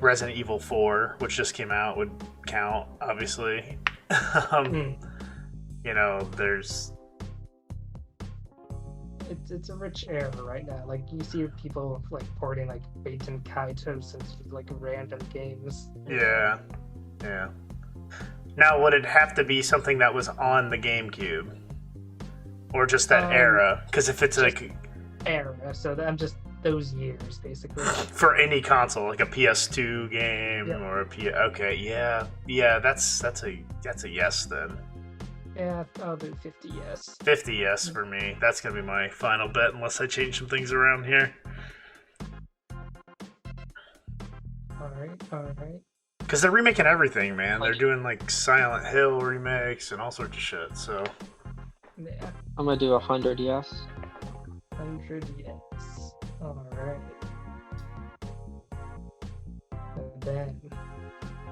C: Resident Evil 4, which just came out, would count, obviously. You know, there's
A: It's a rich era right now. Like you see people like porting like Baten Kaitos into like random games.
C: yeah. Now, would it have to be something that was on the GameCube, or just that era? Because if it's like
A: Era. So I'm just those years basically.
C: for any console, like a PS2 game
A: Yeah.
C: or a okay, yeah, that's a yes then.
A: Yeah, I'll do 50 yes.
C: 50 yes for me. That's gonna be my final bet unless I change some things around here.
A: Alright.
C: Because they're remaking everything, man. They're doing like Silent Hill remakes and all sorts of shit. So
A: Yeah.
D: I'm gonna do 100 yes.
A: 100 yes. Alright. And then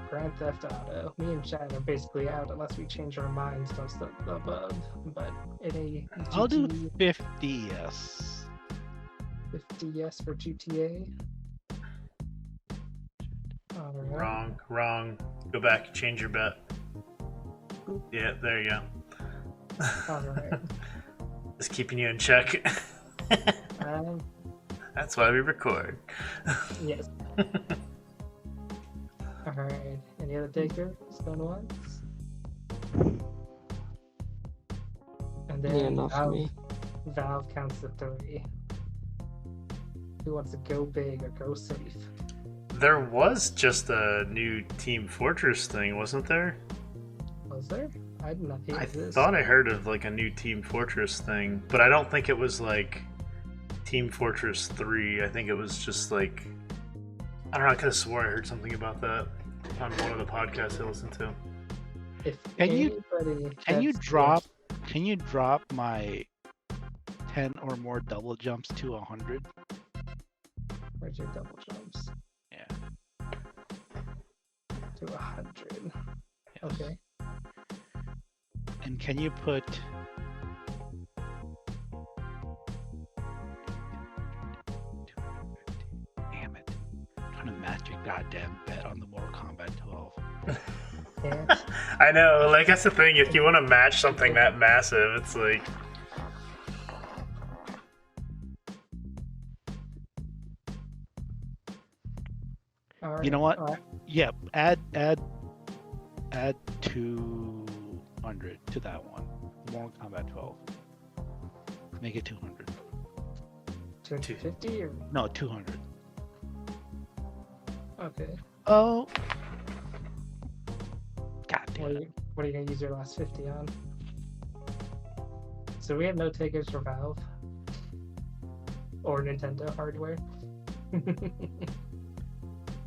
A: Grand Theft Auto. Me and Chad are basically out unless we change our minds on stuff above. But in a
B: I'll do
A: GT
B: 50 yes.
A: 50 yes for GTA. Alright.
C: wrong. Go back, change your bet. Yeah, there you go.
A: Alright.
C: Just keeping you in check. That's why we record.
A: Yes. Alright. Any other takers going once? And then
D: Yeah, enough for me.
A: Valve counts to 3. Who wants to go big or go safe?
C: There was just a new Team Fortress thing, wasn't there?
A: Was there? I did not hear
C: I
A: this.
C: thought I heard of like a new Team Fortress thing, but I don't think it was like Team Fortress 3. I think it was just like, I don't know, I could have swore I heard something about that on one of the podcasts I listened to.
A: If
B: Can you
A: that's-
B: drop my 10 or more double jumps to 100?
A: Where's your double jumps?
B: Yeah.
A: To 100.
B: Yes.
A: Okay.
B: And can you put damn it. I'm trying to match your goddamn bet on the Mortal Kombat 12.
A: Can't.
C: I know, like that's the thing. If you want to match something that massive, it's like
A: Alright,
B: You know what?
A: alright.
B: Yeah, add 200 to that one. Mortal Kombat 12. Make it 200.
A: 250 or
B: No, 200.
A: okay.
B: Oh. God
A: What
B: damn
A: are,
B: it.
A: you, what are you gonna use your last 50 on? So we have no takers for Valve or Nintendo hardware.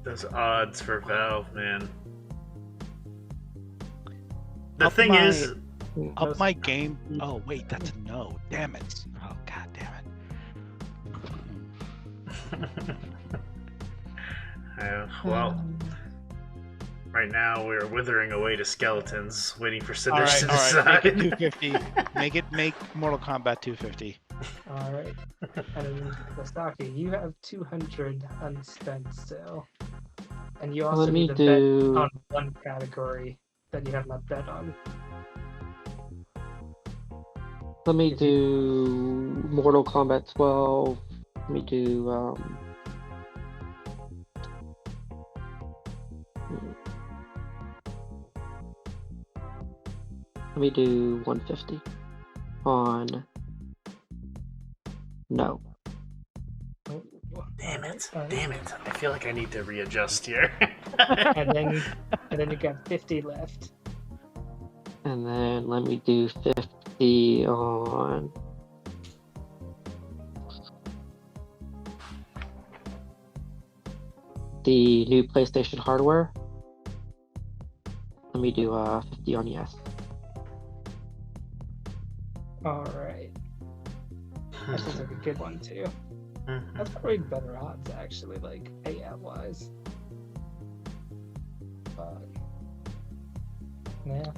C: those odds for Valve, man. The
B: Up
C: thing
B: my-
C: is,
B: Up my game. Oh, wait, that's a no. Damn it. Oh, god damn it.
C: well, right now we're withering away to skeletons, waiting for
B: All
C: Cinders
B: right,
C: to
B: all right. Make it
C: decide.
B: 250. Make Mortal Kombat 250.
A: All right. And then Kostaki, you have 200 unspent still. And you also
D: Let me
A: need to bet
D: do.
A: on one category that you have not bet on.
D: Let me do Mortal Kombat 12. Let me do let me do 150 on no.
C: Damn it. Damn it. I feel like I need to readjust here.
A: And then you got 50 left.
D: And then let me do 50 on the new PlayStation hardware. Let me do 50 on yes.
A: All right. That sounds like a good one too.
C: Mhm.
A: That's probably better odds actually, like payout wise. But yeah.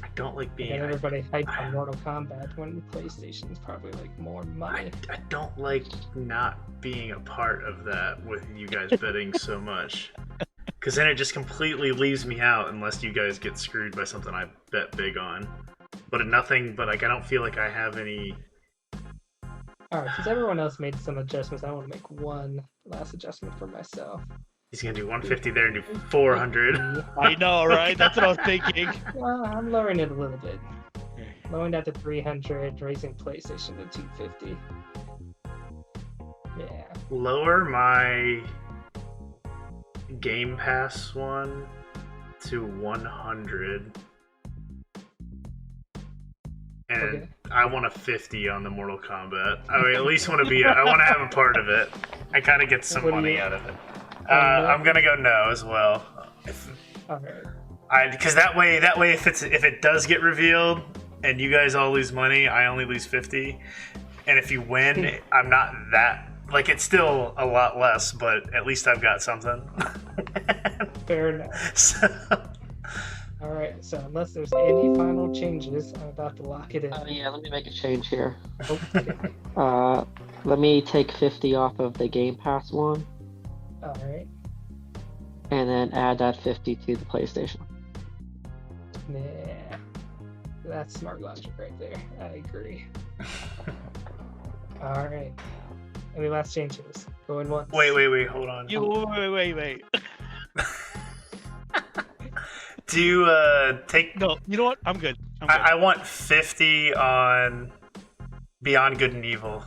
C: I don't like
A: And
C: being.
A: then everybody hyped on Mortal Kombat when PlayStation's probably like more money.
C: I don't like not being a part of that with you guys betting so much. Because then it just completely leaves me out unless you guys get screwed by something I bet big on. But nothing, but like I don't feel like I have any.
A: Alright, since everyone else made some adjustments, I want to make one last adjustment for myself.
C: He's gonna do 150 there and do 400.
B: I know, right? That's what I was thinking.
A: I'm lowering it a little bit. Lowering that to 300, raising PlayStation to 250. Yeah.
C: Lower my Game Pass one to 100. And
A: Okay.
C: I want a 50 on the Mortal Kombat. I mean, at least want to be. I want to have a part of it. I kind of get some
A: What do
C: money
A: you-
C: out of it.
A: No?
C: I'm gonna go no as well.
A: Alright.
C: Because that way, if it does get revealed and you guys all lose money, I only lose 50. And if you win, I'm not that. Like, it's still a lot less, but at least I've got something.
A: Fair enough.
C: So,
A: Alright, so unless there's any final changes, I'm about to lock it in.
D: Oh yeah, let me make a change here.
A: Okay.
D: Let me take 50 off of the Game Pass one,
A: Alright.
D: and then add that 50 to the PlayStation.
A: Yeah. That's smart logic right there. I agree. Alright. Any last changes? Going once.
C: wait, hold on.
B: Wait.
C: Do you take?
B: No, you know what? I'm good. I'm good.
C: I want 50 on Beyond Good and Evil.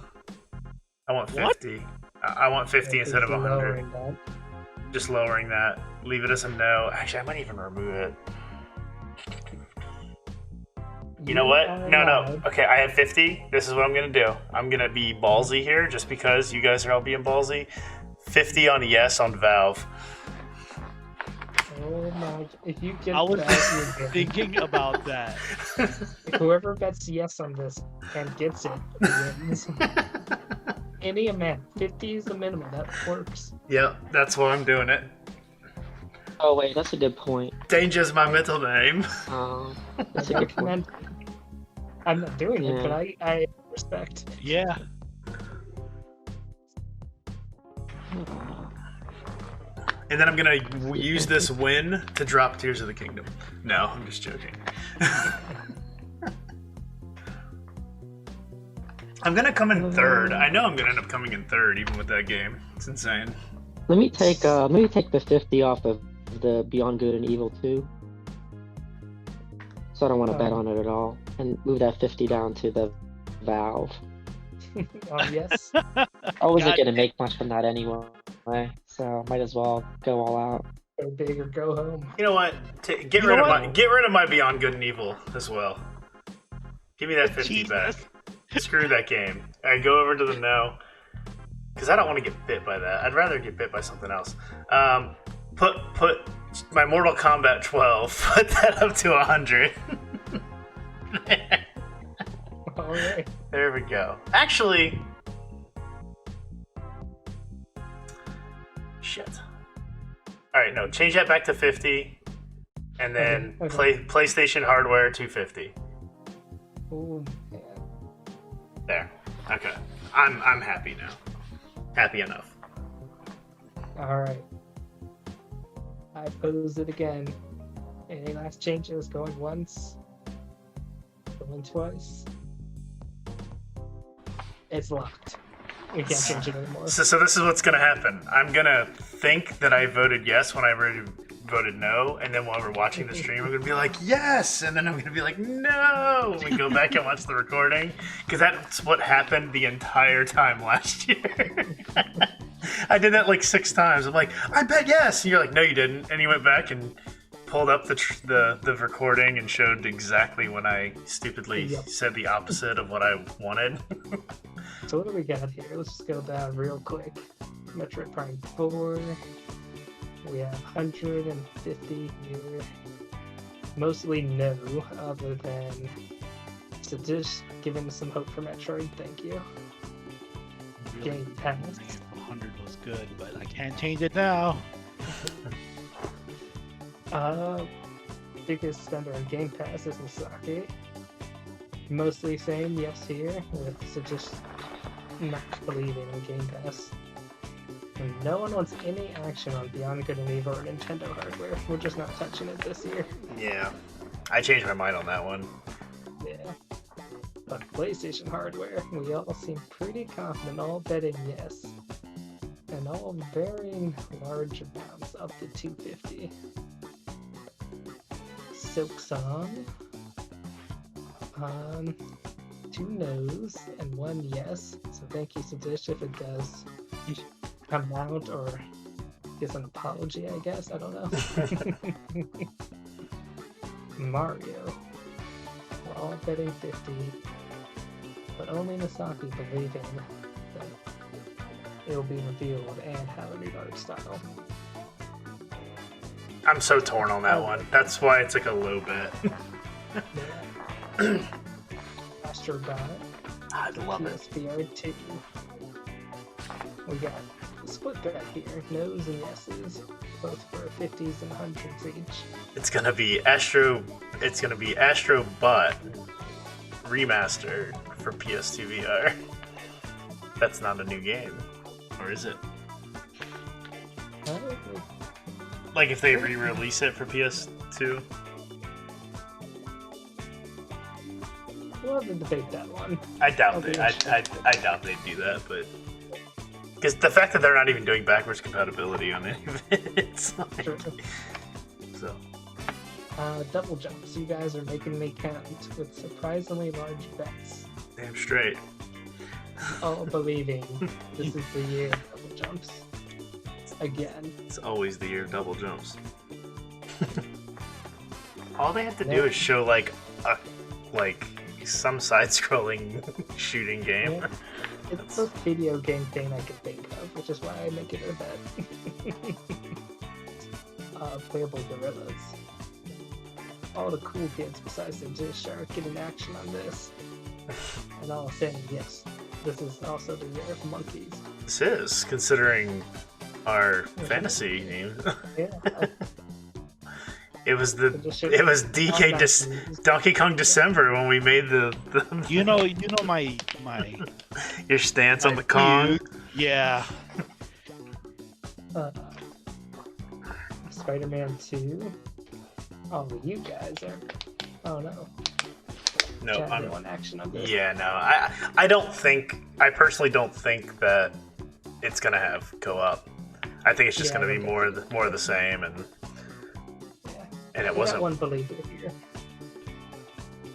C: I want 50. I want 50
A: Yeah,
C: instead of
A: just
C: 100.
A: lowering that.
C: Just lowering that. Leave it as a no. Actually, I might even remove it. You know what?
A: are
C: No.
A: allowed-
C: Okay, I have 50. This is what I'm going to do. I'm going to be ballsy here just because you guys are all being ballsy. 50 on yes on Valve.
A: Oh my! If you get
B: I was
A: that, you're good.
B: thinking about that.
A: Whoever bets yes on this and gets it wins. Any amount, 50 is the minimum. That works.
C: Yep, that's why I'm doing it.
D: Oh wait, that's a good point.
C: Danger's my middle name.
D: That's a
A: I
D: good point.
A: recommend. I'm not doing it,
D: Yeah.
A: but I respect.
B: Yeah.
C: And then I'm going to use this win to drop Tears of the Kingdom. No, I'm just joking. I'm going to come in third. I know I'm going to end up coming in third even with that game. It's insane.
D: Let me take the 50 off of the Beyond Good and Evil 2. So I don't want to bet on it at all, and move that 50 down to the Valve.
A: Yes.
D: I wasn't
B: God
D: gonna make much from that anyway, so might as well go all out.
A: Go big or go home.
C: You know what? Get
B: You
C: rid
B: know
C: of
B: what?
C: my Beyond Good and Evil as well. Give me that 50
B: Jesus.
C: back. Screw that game. I go over to the no. Because I don't want to get bit by that. I'd rather get bit by something else. Put my Mortal Kombat 12. Put that up to 100.
A: All right.
C: There we go. Actually, shit. All right, no, change that back to 50, and then
A: Okay.
C: PlayStation hardware 250.
A: Oh man.
C: There. Okay. I'm happy now. Happy enough.
A: Alright. I pose it again. Any last changes? Going once? Going twice? It's locked. We can't change it anymore.
C: So this is what's gonna happen. I'm gonna think that I voted yes when I already voted no, and then while we're watching the stream, I'm gonna be like, yes! And then I'm gonna be like, no! And we go back and watch the recording. Because that's what happened the entire time last year. I did that like 6 times. I'm like, I bet yes! And you're like, no, you didn't. And you went back and pulled up the recording and showed exactly when I stupidly said the opposite of what I wanted.
A: So what do we got here? Let's just go down real quick. Metroid Prime 4. We have 150 here. Mostly no, other than just giving us some hope for Metroid. Thank you.
B: Really,
A: Game Pass.
B: 100 was good, but I can't change it now.
A: Biggest spender on Game Pass is Misaki. Mostly saying yes here, with just not believing in Game Pass. And no one wants any action on Beyond Good and Evil or Nintendo hardware. We're just not touching it this year.
C: Yeah. I changed my mind on that one.
A: Yeah. But PlayStation hardware, we all seem pretty confident, all betting yes. And all varying large amounts, up to 250. Silk Song. 2 no's and 1 yes. So thank you, Sadish, if it does come out or gives an apology, I guess. I don't know. Mario. We're all betting 50, but only Misaki believing that it'll be revealed and have a new art style.
C: I'm so torn on that one. That's why it's like a low bet.
A: Yeah. Astro Bot.
C: I love it.
A: PSVR 2. We got a split bet here. No's and yeses, both for 50s and 100s each.
C: It's gonna be Astro Bot remastered for PS2 VR. That's not a new game, or is it? Like if they re-release it for PS2?
A: We'll have to debate that one.
C: I doubt they'd do that, but because the fact that they're not even doing backwards compatibility on any of it, it's like
A: True.
C: So.
A: Double jumps. You guys are making me count with surprisingly large bets.
C: Damn straight.
A: All believing this is the year of double jumps. Again.
C: It's always the year of double jumps. All they have to do is show like some side-scrolling shooting game.
A: Yeah. It's the video game thing I could think of, which is why I make it a bet. Playable gorillas. All the cool kids besides the Dish are getting action on this. And all saying yes, this is also the year of monkeys.
C: This is, considering our fantasy name.
A: Yeah.
C: It was Donkey Kong December when we made the
B: You know my
C: your stance on the Kong.
B: Yeah.
A: Spider-Man 2. Oh, you guys are. Oh no.
C: No, I'm
A: on action on this.
C: Yeah, no. I personally don't think that it's gonna have co-op. I think it's just gonna be more of the same, and it wasn't.
A: One believer here.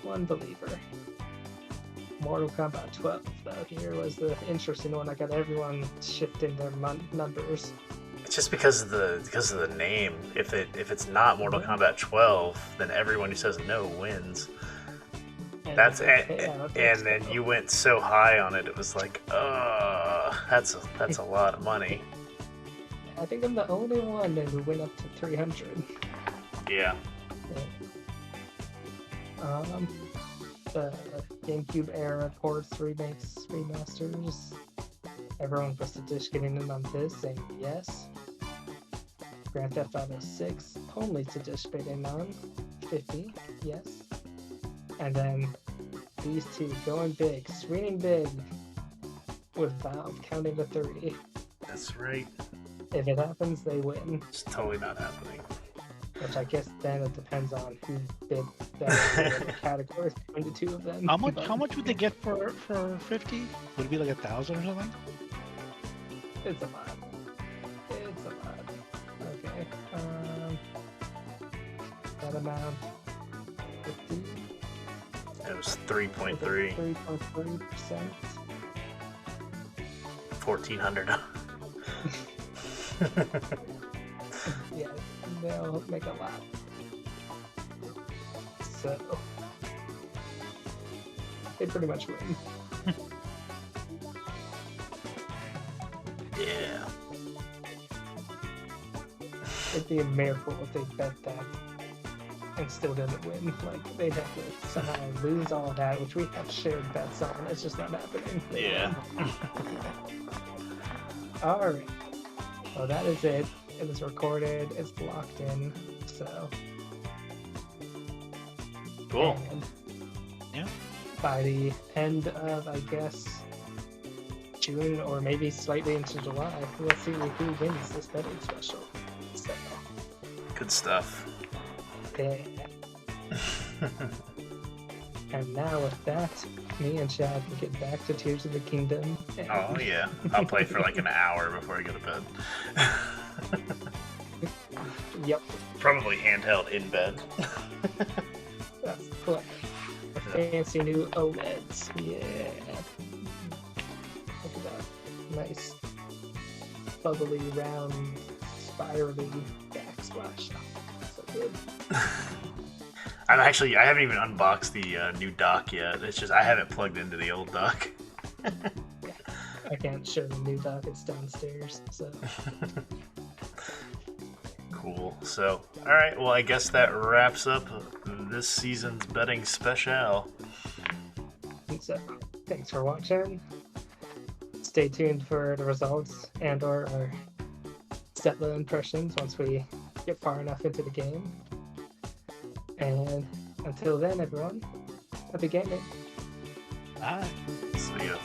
A: One believer. Mortal Kombat 12 though here was the interesting one. I got everyone shifting their numbers.
C: It's just because of the name. If it's not Mortal Kombat 12, then everyone who says no wins. And then you went so high on it. It was like, that's a lot of money.
A: I think I'm the only one who went up to 300.
C: Yeah.
A: The GameCube era ports, remakes, remasters. Everyone was the dish getting in on this, saying yes. Grand Theft Auto 6, only to dish bidding on 50, yes. And then these two going big, swinging big with Valve counting to 3.
C: That's right.
A: If it happens, they win.
C: It's totally not happening.
A: Which I guess then it depends on who bid better in the categories between the two of them.
B: How much would they get for 50? Would it be like 1,000 or something?
A: It's a lot. It's a lot. Okay. That amount. 50.
C: It was 3.3.
A: 3.3%.
C: 1,400.
A: Yeah, they'll make a lot. So they pretty much win.
C: Yeah.
A: It'd be a miracle if they bet that and still didn't win. Like, they'd have to somehow lose all that, which we have shared bets on. It's just not happening.
C: Yeah.
A: Alright. Well, that is it. It was recorded. It's locked in. So.
C: Cool.
A: And
B: Yeah.
A: by the end of, I guess, June or maybe slightly into July, we'll see who wins this betting special. So.
C: Good stuff.
A: Yeah. And now with that, me and Chad can get back to Tears of the Kingdom. And...
C: Oh yeah, I'll play for like an hour before I go to bed.
A: Yep.
C: Probably handheld in bed.
A: That's the plan. The fancy new OLEDs. Yeah. Look at that. Nice, bubbly, round, spirally backsplash. So good.
C: I haven't even unboxed the new dock yet. It's just I haven't plugged into the old dock.
A: Yeah. I can't show the new dock. It's downstairs. So.
C: Cool. So, all right. Well, I guess that wraps up this season's betting special.
A: So, thanks for watching. Stay tuned for the results and/or our Setla impressions once we get far enough into the game. And until then, everyone, happy gaming.
B: Bye.
C: See ya.